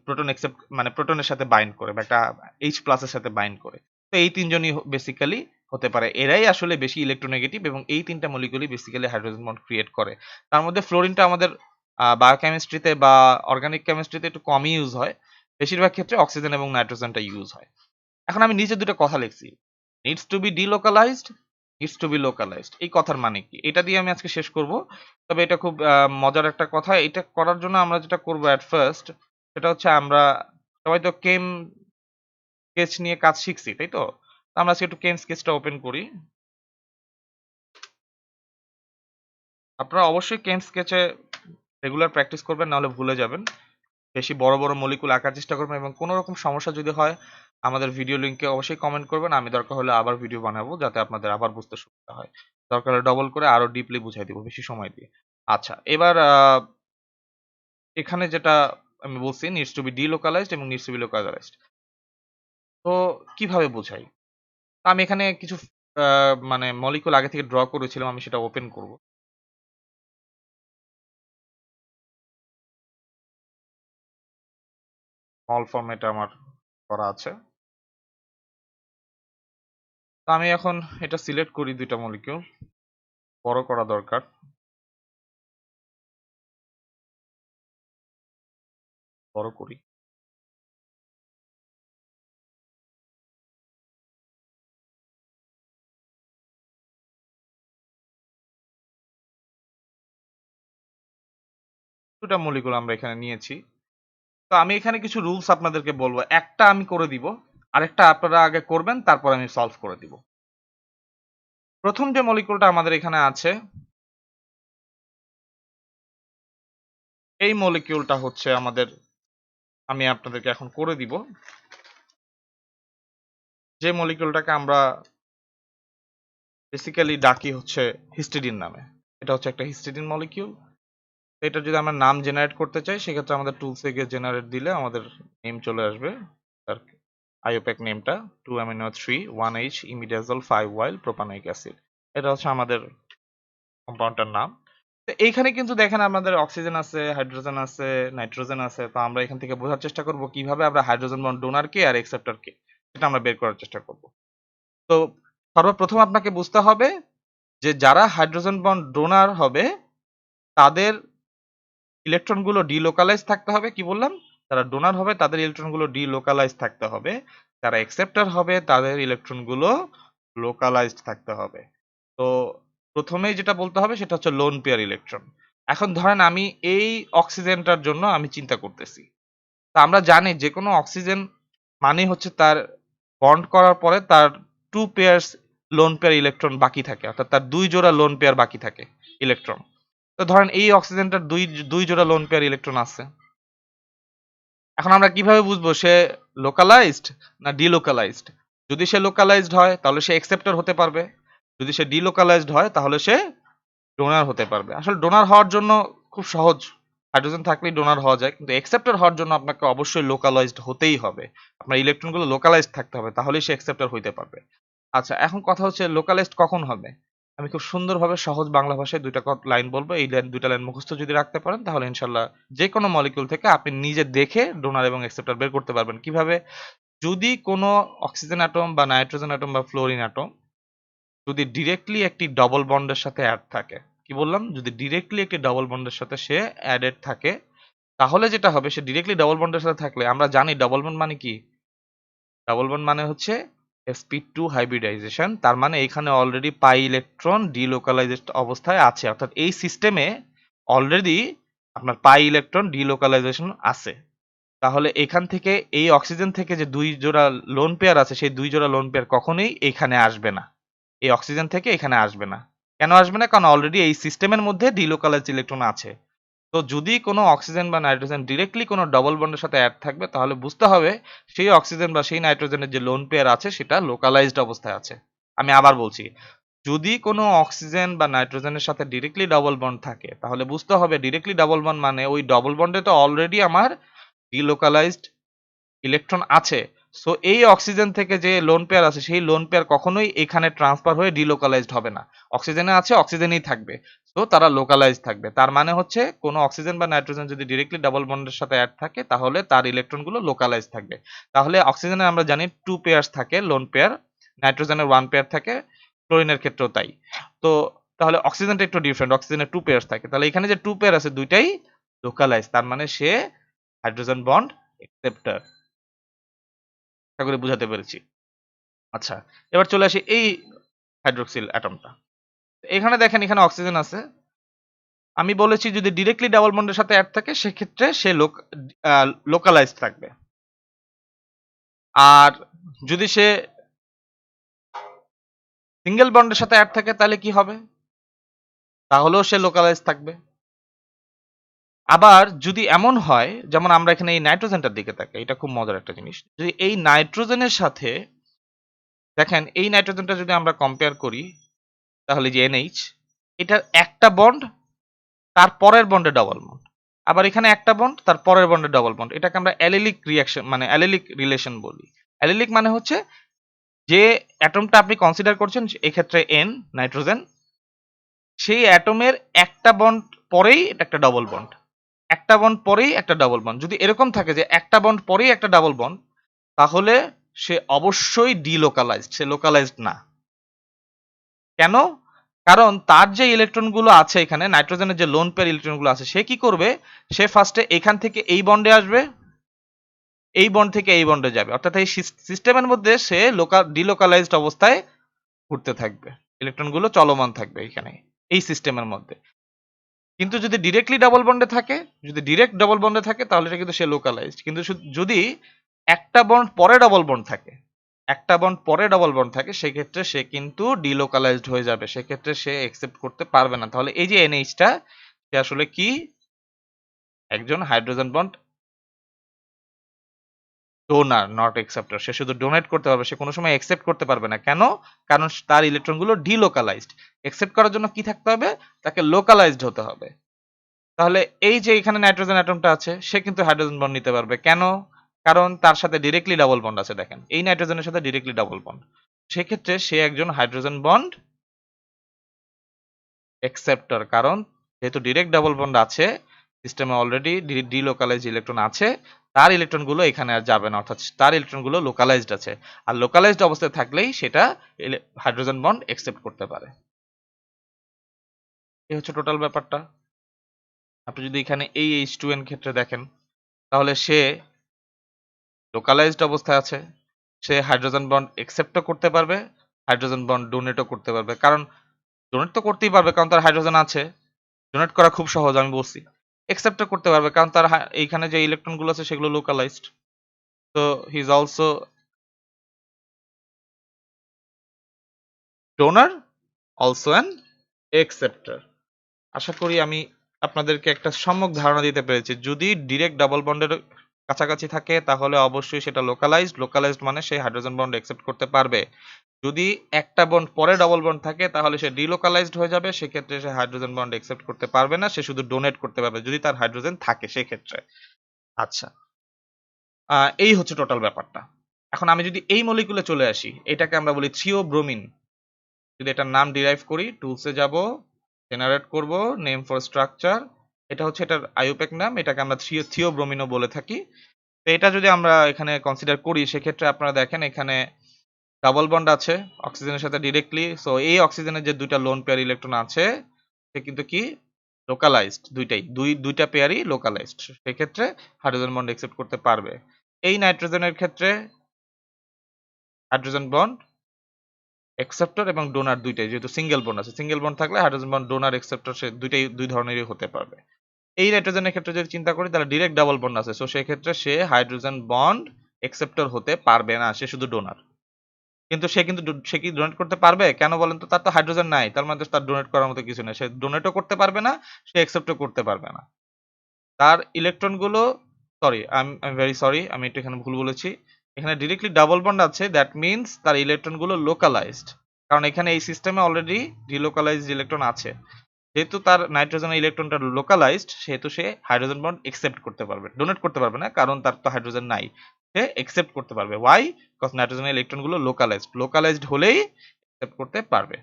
প্রোটন অ্যাকসেপ্ট মানে প্রোটনের সাথে বাইন্ড করে, বা একটা এইচ প্লাসের সাথে বাইন্ড করে। তো এই তিনজনই বেসিক্যালি হতে পারে, এরাই আসলে বেশি ইলেকট্রোনেগেটিভ, এবং এই তিনটা মলিকুলই বেসিক্যালি হাইড্রোজেন বন্ড ক্রিয়েট করে। তার মধ্যে ফ্লোরিনটা আমাদের বায়োকেমিস্ট্রিতে বা অর্গানিক কেমিস্ট্রিতে একটু কমই ইউজ হয়, বেশিরভাগ ক্ষেত্রে অক্সিজেন এবং নাইট্রোজেনটা ইউজ হয়। এখন আমি নিচে দুটো কথা লিখছি, needs to be delocalised, needs to be localised. এই কথার মানে কি, এটা দিয়ে আমি আজকে শেষ করব। তবে এটা খুব মজার একটা কথা। এটা করার জন্য আমরা যেটা করব অ্যাট ফার্স্ট, সেটা হচ্ছে আমরা সবাই তো কেম স্কেচ নিয়ে কাজ শিখছি, তাই তো? তো আমরা আজকে একটু কেম স্কেচটা ওপেন করি। আপনারা অবশ্যই কেম স্কেচে রেগুলার প্র্যাকটিস করবেন, নাহলে ভুলে যাবেন। বেশি বড় বড় মলিকুল আঁকার চেষ্টা করবেন, এবং কোনো রকম সমস্যা যদি হয় আমাদের ভিডিও লিংকে অবশ্যই কমেন্ট করবেন। আমি দরকার হলে আবার ভিডিও বানাবো, যাতে আপনাদের আবার বুঝতে সুবিধা হয়। দরকার হলে ডবল করে আরো ডিপলি বুঝাই দিব, বেশি সময় দিয়ে। আচ্ছা, এবার এখানে যেটা আমি বলছি, নিডস টু বি ডিলোকালাইজড এবং নিডস টু বি লোকালাইজড, তো কিভাবে বোঝাই? আমি এখানে কিছু মানে মলিকুল আগে থেকে ড্র করেছিলাম, আমি সেটা ওপেন করব। স্মল ফরম্যাটে আমার করা আছে। তো আমি এখন এটা সিলেক্ট করি, দুইটা মলিকিউল বড় করা দরকার। বড় করি। দুটা মলিকুল আমরা এখানে নিয়েছি। তো আমি এখানে কিছু রুলস আপনাদেরকে বলবো, একটা আমি করে দিব, আরেকটা আপনারা আগে করবেন, তারপর আমি সলভ করে দিব। প্রথম যে মলিকুলটা আমাদের এখানে আছে, এই মলিকিউলটা হচ্ছে আমাদের, আমি আপনাদেরকে এখন করে দিব, যে মলিকিউলটাকে আমরা বেসিক্যালি ডাকি হচ্ছে হিস্টিডিন নামে। এটা হচ্ছে একটা হিস্টিডিন মলিকিউল। এটা যদি আমরা নাম জেনারেট করতে চাই, সেক্ষেত্রে আমাদের টুলসে গিয়ে জেনারেট দিলে আমাদের নেম চলে আসবে। তার আইউপ্যাক নেমটা 2-amino-3 1H imidazole 5-wild propanoic acid. এটা হচ্ছে আমাদের কম্পাউন্ডটার নাম। তো এইখানে কিন্তু দেখেন আমাদের অক্সিজেন আছে, হাইড্রোজেন আছে, নাইট্রোজেন আছে। তো আমরা এখান থেকে বোঝার চেষ্টা করব কিভাবে আমরা হাইড্রোজেন বন্ড ডোনারকে আর অ্যাকসেপ্টরকে, সেটা আমরা বের করার চেষ্টা করব। তো সর্বপ্রথম আপনাকে বুঝতে হবে যে যারা হাইড্রোজেন বন্ড ডোনার হবে, তাদের ইলেকট্রনগুলো ডিলোকালাইজ থাকতে হবে। কি বললাম? যারা ডোনার হবে তাদের ইলেকট্রনগুলো ডিলোকালাইজ থাকতে হবে। যারা অ্যাকসেপ্টর হবে তাদের ইলেকট্রনগুলো লোকালাইজড থাকতে হবে। তো প্রথমেই যেটা বলতে হবে সেটা হচ্ছে লোন পেয়ার ইলেকট্রন। এখন ধরেন আমি এই অক্সিজেনটার জন্য আমি চিন্তা করতেছি। তা আমরা জানি যে কোনো অক্সিজেন মানে হচ্ছে তার বন্ড করার পরে তার 2 পেয়ার্স লোন পেয়ার ইলেকট্রন বাকি থাকে, অর্থাৎ তার 2 জোড়া লোন পেয়ার বাকি থাকে ইলেকট্রন। তো ধরেন এই অক্সিজেনটার দুই জোড়া লোন পেয়ার ইলেকট্রন আছে। এখন আমরা কিভাবে বুঝবো সে লোকালাইজড না ডিলোকালাইজড? যদি সে লোকালাইজড হয় তাহলে সে অ্যাকসেপ্টর হতে পারবে, যদি সে ডিলোকালাইজড হয় তাহলে সে ডোনার হতে পারবে। আসলে ডোনার হওয়ার জন্য খুব সহজ, হাইড্রোজেন থাকলেই ডোনার হওয়া যায়, কিন্তু অ্যাকসেপ্টর হওয়ার জন্য আপনাকে অবশ্যই লোকালাইজড হতেই হবে। আপনার ইলেকট্রনগুলো লোকালাইজড থাকতে হবে, তাহলেই সে অ্যাকসেপ্টর হইতে পারবে। আচ্ছা, এখন কথা হচ্ছে লোকালাইজড কখন হবে? আমি খুব সুন্দরভাবে সহজ বাংলা ভাষায় দুইটা লাইন বলবো। এই দুইটা লাইন মুখস্থ যদি রাখতে পারেন তাহলে ইনশাল্লাহ যে কোনো মলিকিউল থেকে আপনি নিজে দেখে ডোনার এবং অ্যাকসেপ্টর বের করতে পারবেন। কিভাবে? যদি কোনো অক্সিজেন অ্যাটম বা নাইট্রোজেন অ্যাটম বা ফ্লোরিন অ্যাটম যদি ডিরেক্টলি একটি ডবল বন্ডের সাথে অ্যাড থাকে, কি বললাম? যদি ডিরেক্টলি একটি ডবল বন্ডের সাথে সে অ্যাডেড থাকে, তাহলে যেটা হবে, সে ডিরেক্টলি ডবল বন্ডের সাথে থাকলে, আমরা জানি ডবল বন্ড মানে কি? ডাবল বন্ড মানে হচ্ছে sp2 হাইব্রিডাইজেশন। তার মানে এখানে অলরেডি পাই ইলেকট্রন ডিলোকালাইজড অবস্থায় আছে, অর্থাৎ এই সিস্টেমে অলরেডি আপনার পাই ইলেকট্রন ডিলোকালাইজেশন আছে। তাহলে এখান থেকে এই অক্সিজেন থেকে যে দুই জোড়া লোন পেয়ার আছে, সেই দুই জোড়া লোন পেয়ার কখনোই এখানে আসবে না। এই অক্সিজেন থেকে এখানে আসবে না। কেন আসবে না? কারণ অলরেডি এই সিস্টেমের মধ্যে ডিলোকালাইজড ইলেকট্রন আছে। তো যদি কোনো অক্সিজেন বা নাইট্রোজেন ডিরেক্টলি কোনো ডবল বন্ডের সাথে অ্যাড থাকবে, তাহলে বুঝতে হবে সেই অক্সিজেন বা সেই নাইট্রোজেনের যে লোন পেয়ার আছে সেটা লোকালাইজড অবস্থায় আছে। আমি আবার বলছি, যদি কোনো অক্সিজেন বা নাইট্রোজেনের সাথে ডিরেক্টলি ডবল বন্ড থাকে, তাহলে বুঝতে হবে ডিরেক্টলি ডবল বন্ড মানে ওই ডবল বন্ডে তো অলরেডি আমার ডিলোকালাইজড ইলেকট্রন আছে। সো এই অক্সিজেন থেকে যে লোন পেয়ার আছে, সেই লোন পেয়ার কখনোই এখানে ট্রান্সফার হয়ে ডিলোকালাইজড হবে না। অক্সিজেনে আছে, অক্সিজেনেই থাকবে। সো তারা লোকালাইজড থাকবে। তার মানে হচ্ছে কোনো অক্সিজেন বা নাইট্রোজেন যদি ডিরেক্টলি ডাবল বন্ডের সাথে অ্যাড থাকে, তাহলে তার ইলেকট্রনগুলো লোকালাইজড থাকবে। তাহলে অক্সিজেনে আমরা জানি 2 পেয়ার্স থাকে, লোন পেয়ার। নাইট্রোজেনের 1 পেয়ার থাকে, ক্লোরিনের ক্ষেত্রেও তাই। তো তাহলে অক্সিজেনটা একটু ডিফারেন্ট, অক্সিজেনের 2 পেয়ার্স থাকে। তাহলে এখানে যে 2 পেয়ার আছে, দুইটাই লোকালাইজড। তার মানে সে হাইড্রোজেন বন্ড অ্যাকসেপ্টর। আশা করি বুঝাতে পেরেছি। আচ্ছা, এবার চলে আসি এই হাইড্রোক্সিল অ্যাটমটা। এখানে দেখেন, এখানে অক্সিজেন আছে। আমি বলেছি যদি ডিরেক্টলি ডাবল বন্ডের সাথে অ্যাড থাকে, সেক্ষেত্রে সে লোকালাইজড থাকবে। আর যদি সে সিঙ্গেল বন্ডের সাথে অ্যাড থাকে, তাহলে কি হবে? তাহলেও সে লোকালাইজ থাকবে। আবার যদি এমন হয়, যেমন আমরা এখানে এই নাইট্রোজেনটার দিকে তাকাই, এটা খুব মজার একটা জিনিস। যদি এই নাইট্রোজেনের সাথে দেখেন, এই নাইট্রোজেনটা যদি আমরা কম্পেয়ার করি, তাহলে যে NH, এটার একটা বন্ড, তার পরের বন্ডে ডবল বন্ড। আবার এখানে একটা বন্ড, তার পরের বন্ডে ডবল বন্ড। এটাকে আমরা অ্যালিলিক রিঅ্যাকশন মানে অ্যালিলিক রিলেশন বলি। অ্যালিলিক মানে হচ্ছে যে অ্যাটমটা আপনি কনসিডার করছেন, এক্ষেত্রে N নাইট্রোজেন, সেই অ্যাটমের একটা বন্ড পরেই এটা একটা ডবল বন্ড, একটা বন্ড পরেই একটা ডবল বন্ড। যদি এরকম থাকে যে একটা বন্ড পরেই একটা ডাবল বন্ড, তাহলে সে অবশ্যই ডিলোকালাইজড, সে লোকালাইজড না। কেন? কারণ তার যে ইলেকট্রনগুলো আছে এখানে, নাইট্রোজেনের যে লোন পেয়ার ইলেকট্রনগুলো আছে, সে কি করবে? সে ফার্স্টে এখান থেকে এই বন্ডে আসবে, এই বন্ড থেকে এই বন্ডে যাবে, অর্থাৎ এই সিস্টেমের মধ্যে সে ডিলোকালাইজড অবস্থায় ঘুরতে থাকবে, ইলেকট্রনগুলো চলমান থাকবে এখানে এই সিস্টেমের মধ্যে। কিন্তু যদি ডিরেক্টলি ডাবল বন্ডে থাকে, যদি ডিরেক্ট ডাবল বন্ডে থাকে, তাহলে এটা কিন্তু সে লোকালাইজড। কিন্তু যদি একটা বন্ড পরে ডাবল বন্ড থাকে, একটা বন্ড পরে ডাবল বন্ড থাকে, সেক্ষেত্রে সে কিন্তু ডিলোকালাইজড হয়ে যাবে, সেক্ষেত্রে সে অ্যাকসেপ্ট করতে পারবে না। তাহলে এই যে NH-টা, সে আসলে কি? একজন hydrogen bond donor, not acceptor. সে শুধু ডোনেট করতে পারবে, সে কোনো সময় অ্যাকসেপ্ট করতে পারবে না। কেন? কারণ তার ইলেকট্রনগুলো ডিলোকালাইজড। অ্যাকসেপ্ট করার জন্য কি থাকতে হবে? তাকে লোকালাইজড হতে হবে। তাহলে এই যে এখানে নাইট্রোজেন অ্যাটমটা আছে, সে কিন্তু হাইড্রোজেন বন্ড নিতে পারবে। কেন? কারণ তার সাথে ডিরেক্টলি ডাবল বন্ড আছে। দেখেন, এই নাইট্রোজেনের সাথে ডিরেক্টলি ডাবল বন্ড। সেক্ষেত্রে সে একজন হাইড্রোজেন বন্ড অ্যাকসেপ্টর। কারণ যেহেতু ডিরেক্ট ডাবল বন্ড আছে, সিস্টেমে অলরেডি ডিলোকালাইজ ইলেকট্রন আছে, তার ইলেকট্রনগুলো এখানে আর যাবে না, অর্থাৎ তার ইলেকট্রনগুলো লোকালাইজড আছে। আর লোকালাইজড অবস্থায় থাকলেই সেটা হাইড্রোজেন বন্ড অ্যাকসেপ্ট করতে পারে। এই হচ্ছে টোটাল ব্যাপারটা। আপনি যদি এখানে এই H2N ক্ষেত্রে দেখেন, তাহলে সে লোকালাইজড অবস্থায় আছে, সে হাইড্রোজেন বন্ড অ্যাকসেপ্টও করতে পারবে, হাইড্রোজেন বন্ড ডোনেটও করতে পারবে। কারণ ডোনেট তো করতেই পারবে, কারণ তার হাইড্রোজেন আছে। ডোনেট করা খুব সহজ, আমি বলছি। অ্যাকসেপ্টও করতে পারবে, কারণ তার এইখানে যে ইলেকট্রনগুলো আছে সেগুলো লোকালাইজড। তো he is also donor, also an acceptor. আশা করি আমি আপনাদেরকে একটা সম্যক ধারণা দিতে পেরেছি। যদি ডিরেক্ট ডাবল বন্ডের কাছাকাছি থাকে, তাহলে অবশ্যই সেটা লোকালাইজড। লোকালাইজড মানে সে হাইড্রোজেন বন্ড অ্যাকসেপ্ট করতে পারবে। যদি একটা বন্ড পরে ডবল বন্ড থাকে তাহলে সে ডিলোকালাইজড হয়ে যাবে, সেক্ষেত্রে সে হাইড্রোজেন বন্ড অ্যাকসেপ্ট করতে পারবে না, সে শুধু ডোনেট করতে পারবে যদি তার হাইড্রোজেন থাকে সেক্ষেত্রে। আচ্ছা, এই হচ্ছে টোটাল ব্যাপারটা। এখন আমি যদি এই মলিকুলে চলে আসি, এটাকে আমরা বলি থিওব্রোমিন। যদি এটার নাম ডিরাইভ করি, টুলসে যাব, জেনারেট করব, নেম ফর স্ট্রাকচার, এটা হচ্ছে এটার আইউপ্যাক নাম, এটাকে আমরা থিওব্রোমিনও বলে থাকি। তো এটা যদি আমরা এখানে কনসিডার করি, সেক্ষেত্রে আপনারা দেখেন এখানে ডাবল বন্ড আছে অক্সিজেনের সাথে ডিরেক্টলি। সো এই অক্সিজেনের যে দুইটা লোন পেয়ার ইলেকট্রন আছে সে কিন্তু কি লোকালাইজড, দুইটা পেয়ারই লোকালাইজড, সেক্ষেত্রে হাইড্রোজেন বন্ড অ্যাকসেপ্ট করতে পারবে। এই নাইট্রোজেনের ক্ষেত্রে হাইড্রোজেন বন্ড অ্যাকসেপ্টর এবং ডোনার দুইটাই, যেহেতু সিঙ্গেল বন্ড আছে, সিঙ্গেল বন্ড থাকলে হাইড্রোজেন বন্ড ডোনার অ্যাকসেপ্টর সে দুই ধরনেরই হতে পারবে। এই নাইট্রোজেনের ক্ষেত্রে যদি চিন্তা করি তাহলে ডিরেক্ট ডাবল বন্ড আছে, সো সেক্ষেত্রে সে হাইড্রোজেন বন্ড অ্যাকসেপ্টর হতে পারবে না, সে শুধু ডোনার। কিন্তু সে কি ডোনেট করতে পারবে? কেন বলেন তো? তার তো হাইড্রোজেন নাই, তার মানে তার ডোনেট করার মতো কিছু নেই, সে ডোনেটও করতে পারবে না, সে অ্যাকসেপ্টও করতে পারবে না। তার ইলেকট্রন গুলো, sorry I am very sorry, আমি একটু এখানে ভুল বলেছি। এখানে ডিরেক্টলি ডাবল বন্ড আছে, দ্যাট মিনস তার ইলেকট্রন গুলো লোকালাইজড, কারণ এখানে এই সিস্টেমে অলরেডি ডিলোকালাইজড ইলেকট্রন আছে। যেহেতু তার নাইট্রোজেনের ইলেকট্রনটা লোকালাইজড, সেহেতু সে হাইড্রোজেন বন্ড অ্যাকসেপ্ট করতে পারবে, ডোনেট করতে পারবে না, কারণ তার তো হাইড্রোজেন নাই। সে অ্যাকসেপ্ট করতে পারবে, ওয়াই? বিকজ নাইট্রোজেনের ইলেকট্রন গুলো লোকালাইজড হলেই অ্যাকসেপ্ট করতে পারবে।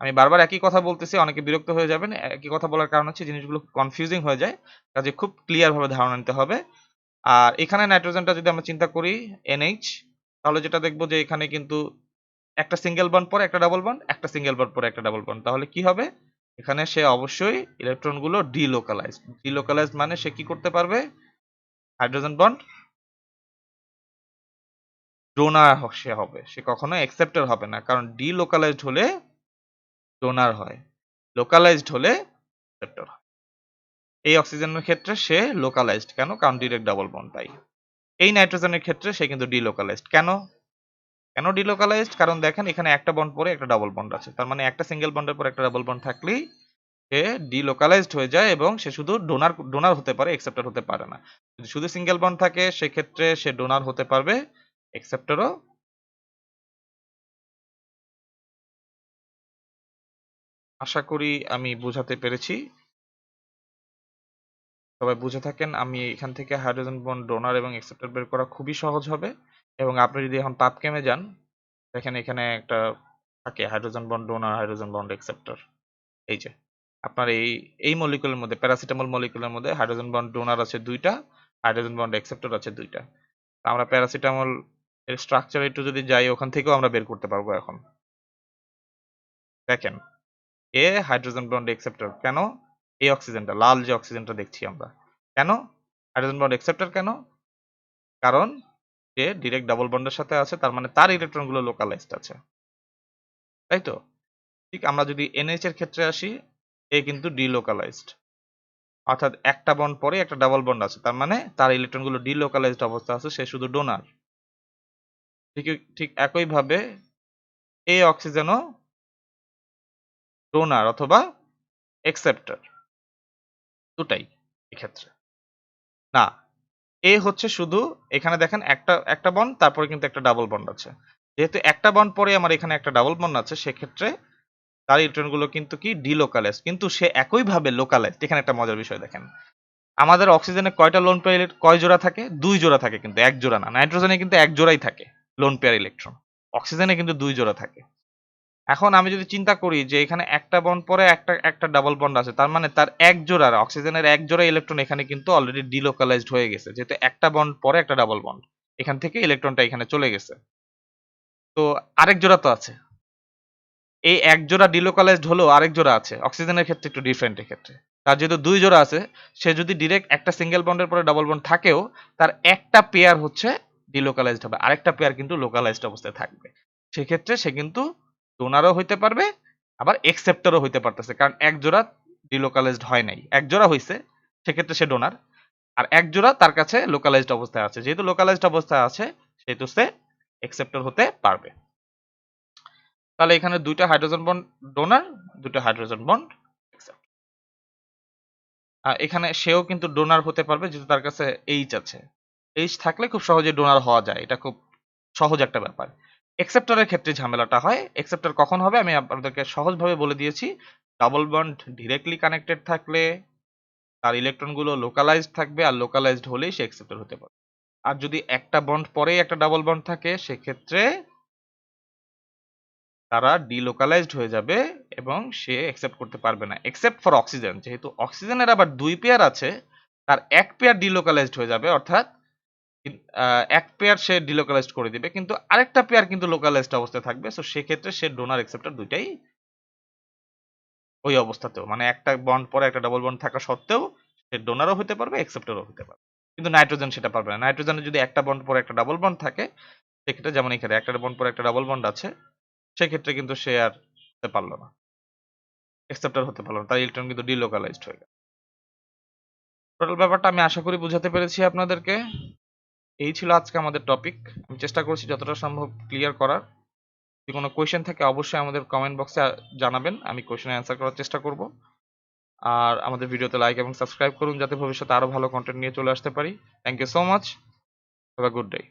আমি বারবার একই কথা বলতেছি, অনেকে বিরক্ত হয়ে যাবেন, একই কথা বলার কারণ হচ্ছে জিনিসগুলো কনফিউজিং হয়ে যায়, কাজে খুব ক্লিয়ার ভাবে ধারণা নিতে হবে। আর এখানে নাইট্রোজেনটা যদি আমরা চিন্তা করি NH, তাহলে যেটা দেখবো যে এখানে কিন্তু একটা সিঙ্গেল বন্ড পরে একটা ডাবল বন্ড, একটা সিঙ্গেল বন্ড পরে একটা ডাবল বন্ড, তাহলে কি হবে? এখানে সে অবশ্যই ইলেকট্রন গুলো ডিলোকালাইজড মানে সে কি করতে পারবে? হাইড্রোজেন বন্ড ডোনার সে হবে, সে কখনো অ্যাকসেপ্টর হবে না, কারণ ডিলোকালাইজড হলে ডোনার হয়, লোকালাইজড হলে অ্যাকসেপ্টর হয়। এই অক্সিজেনের ক্ষেত্রে সে লোকালাইজড কেন? কারণ ডিরেক্ট ডাবল বন্ড তাই। এই নাইট্রোজেনের ক্ষেত্রে সে কিন্তু ডিলোকালাইজড কেন? কেন ডিলোকালাইজড? কারণ দেখেন এখানে একটা বন্ড পরে একটা ডাবল বন্ড আছে, তার মানে একটা সিঙ্গেল বন্ডের পর একটা ডাবল বন্ড থাকলেই সে ডিলোকালাইজড হয়ে যায় এবং সে শুধু ডোনার হতে পারে, অ্যাকসেপ্টর হতে পারে না। যদি শুধু সিঙ্গেল বন্ড থাকে সেক্ষেত্রে সে ডোনার হতে পারবে, অ্যাকসেপ্টরও। আশা করি আমি বোঝাতে পেরেছি, সবাই বুঝে থাকেন। আমি এখান থেকে হাইড্রোজেন বন্ড ডোনার এবং অ্যাকসেপ্টর বের করা খুবই সহজ হবে। এবং আপনি যদি এখন পাবকেমে যান, দেখেন এখানে একটা থাকে hydrogen bond donor, hydrogen bond acceptor. এই যে আপনার এই মলিকুলের মধ্যে, প্যারাসিটামল মলিকুলের মধ্যে হাইড্রোজেন বন্ড ডোনার আছে দুইটা, হাইড্রোজেন বন্ড অ্যাকসেপ্টর আছে দুইটা। আমরা প্যারাসিটামল এর স্ট্রাকচার একটু যদি যাই, ওখান থেকেও আমরা বের করতে পারবো। এখন দেখেন হাইড্রোজেন বন্ড অ্যাকসেপ্টর কেন? এই অক্সিজেনটা, লাল যে অক্সিজেনটা দেখছি আমরা, কেন হাইড্রোজেন বন্ড অ্যাকসেপ্টর? কেন? কারণ সে ডিরেক্ট ডাবল বন্ডের সাথে আছে, তার মানে তার ইলেকট্রন গুলো লোকালাইজড আছে, তাই তো? ঠিক আমরা যদি NH এর ক্ষেত্রে আসি, এ কিন্তু ডিলোকালাইজড, অর্থাৎ একটা বন্ড পরে একটা ডাবল বন্ড আছে, তার মানে তার ইলেকট্রন গুলো ডিলোকালাইজড অবস্থা আছে, সে শুধু ডোনার। ঠিক একইভাবে এই অক্সিজেনও ডোনার অথবা অ্যাকসেপ্টর, দুটাই এক্ষেত্রে। না, এ হচ্ছে শুধু, এখানে দেখেন একটা বন্ড, তারপরে কিন্তু একটা ডাবল বন্ড আছে, যেহেতু একটা বন্ড পরে আমার এখানে একটা ডাবল বন্ড আছে, সেক্ষেত্রে তার ইলেকট্রন গুলো কিন্তু কি ডিলোকালাইজ, কিন্তু সে একইভাবে লোকালাইজ। এখানে একটা মজার বিষয় দেখেন, আমাদের অক্সিজেনে কয়টা লোন পেয়ার, কয় জোড়া থাকে? 2 জোড়া থাকে, কিন্তু এক জোড়া না। নাইট্রোজেনে কিন্তু এক জোড়াই থাকে লোন পেয়ার ইলেকট্রন, অক্সিজেনে কিন্তু 2 জোড়া থাকে। এখন আমি যদি চিন্তা করি যে এখানে একটা বন্ড পরে একটা ডাবল বন্ড আছে, তার মানে তার এক জোড়ার অক্সিজেনের এক জোড়া ইলেকট্রন এখানে কিন্তু অলরেডি ডিলোকালাইজড হয়ে গেছে, যেহেতু একটা বন্ড পরে একটা ডাবল বন্ড, এখান থেকে ইলেকট্রনটা এখানে চলে গেছে। তো আরেক জোড়া তো আছে, এই এক জোড়া ডিলোকালাইজড হলেও আরেক জোড়া আছে। অক্সিজেনের ক্ষেত্রে একটু ডিফারেন্ট, এক্ষেত্রে তার যেহেতু 2 জোড়া আছে, সে যদি ডিরেক্ট একটা সিঙ্গেল বন্ডের পরে ডাবল বন্ড থাকেও, তার একটা পেয়ার হচ্ছে ডিলোকালাইজড হবে, আরেকটা পেয়ার কিন্তু লোকালাইজড অবস্থায় থাকবে। সেক্ষেত্রে সে কিন্তু ডোনারও হইতে পারবে, আবার অ্যাকসেপ্টরও হইতে পারতেছে, কারণ এক জোড়া ডিলোকালাইজড হয় নাই, এক জোড়া হইছে, সেক্ষেত্রে সে ডোনার। আর এক জোড়া তার কাছে লোকালাইজড অবস্থায় আছে, যেহেতু লোকালাইজড অবস্থায় আছে সেহেতু সে অ্যাকসেপ্টর হতে পারবে। তাহলে এখানে দুইটা হাইড্রোজেন বন্ড ডোনার, দুইটা হাইড্রোজেন বন্ড অ্যাকসেপ্ট। এখানে সেও কিন্তু ডোনার হতে পারবে, যেহেতু তার কাছে এইচ আছে। এইচ থাকলে খুব সহজে ডোনার হওয়া যায়, এটা খুব সহজ একটা ব্যাপার। অ্যাকসেপ্টরের ক্ষেত্রে ঝামেলাটা হয়। অ্যাকসেপ্টর কখন হবে আমি আপনাদেরকে সহজভাবে বলে দিয়েছি। ডাবল বন্ড ডিরেক্টলি কানেক্টেড থাকলে তার ইলেকট্রনগুলো লোকালাইজড থাকবে, আর লোকালাইজড হলেই সে অ্যাকসেপ্টর হতে পারবে। আর যদি একটা বন্ড পরেই একটা ডাবল বন্ড থাকে সেক্ষেত্রে তারা ডিলোকালাইজড হয়ে যাবে এবং সে অ্যাকসেপ্ট করতে পারবে না, এক্সেপ্ট ফর অক্সিজেন। যেহেতু অক্সিজেনের আবার 2 পেয়ার আছে, তার 1 পেয়ার ডিলোকালাইজড হয়ে যাবে, অর্থাৎ 1 পেয়ার সে ডিলোকালাইজড করে দিবে, কিন্তু আরেকটা পেয়ার কিন্তু লোকালাইজড অবস্থায় থাকবে। সো সেক্ষেত্রে সে ডোনার অ্যাকসেপ্টর দুইটাই ওই অবস্থাতেও, মানে একটা বন্ড পরে একটা ডাবল বন্ড থাকা সত্ত্বেও সে ডোনারও হতে পারবে, অ্যাকসেপ্টরও হতে পারবে। কিন্তু নাইট্রোজেন সেটা পারবে না। নাইট্রোজেনের যদি একটা বন্ড পরে একটা ডাবল বন্ড থাকে সেক্ষেত্রে, যেমন এখানে একটা বন্ড পরে একটা ডাবল বন্ড আছে, সেক্ষেত্রে কিন্তু সে আর হতে পারলো না, অ্যাকসেপ্টর হতে পারলো না, তার ইলেকট্রন কিন্তু ডিলোকালাইজড হয়ে গেল। টোটাল ব্যাপারটা আমি আশা করি বুঝাতে পেরেছি আপনাদেরকে। এই ছিল আজকে আমাদের টপিক। আমি চেষ্টা করছি যতটা সম্ভব ক্লিয়ার করার। যদি কোনো কোয়েশ্চেন থাকে অবশ্যই আমাদের কমেন্ট বক্সে জানাবেন, আমি কোয়েশ্চেনের অ্যান্সার করার চেষ্টা করব। আর আমাদের ভিডিওতে লাইক এবং সাবস্ক্রাইব করুন যাতে ভবিষ্যতে আরো ভালো কন্টেন্ট নিয়ে চলে আসতে পারি। Thank you so much. Have a good day.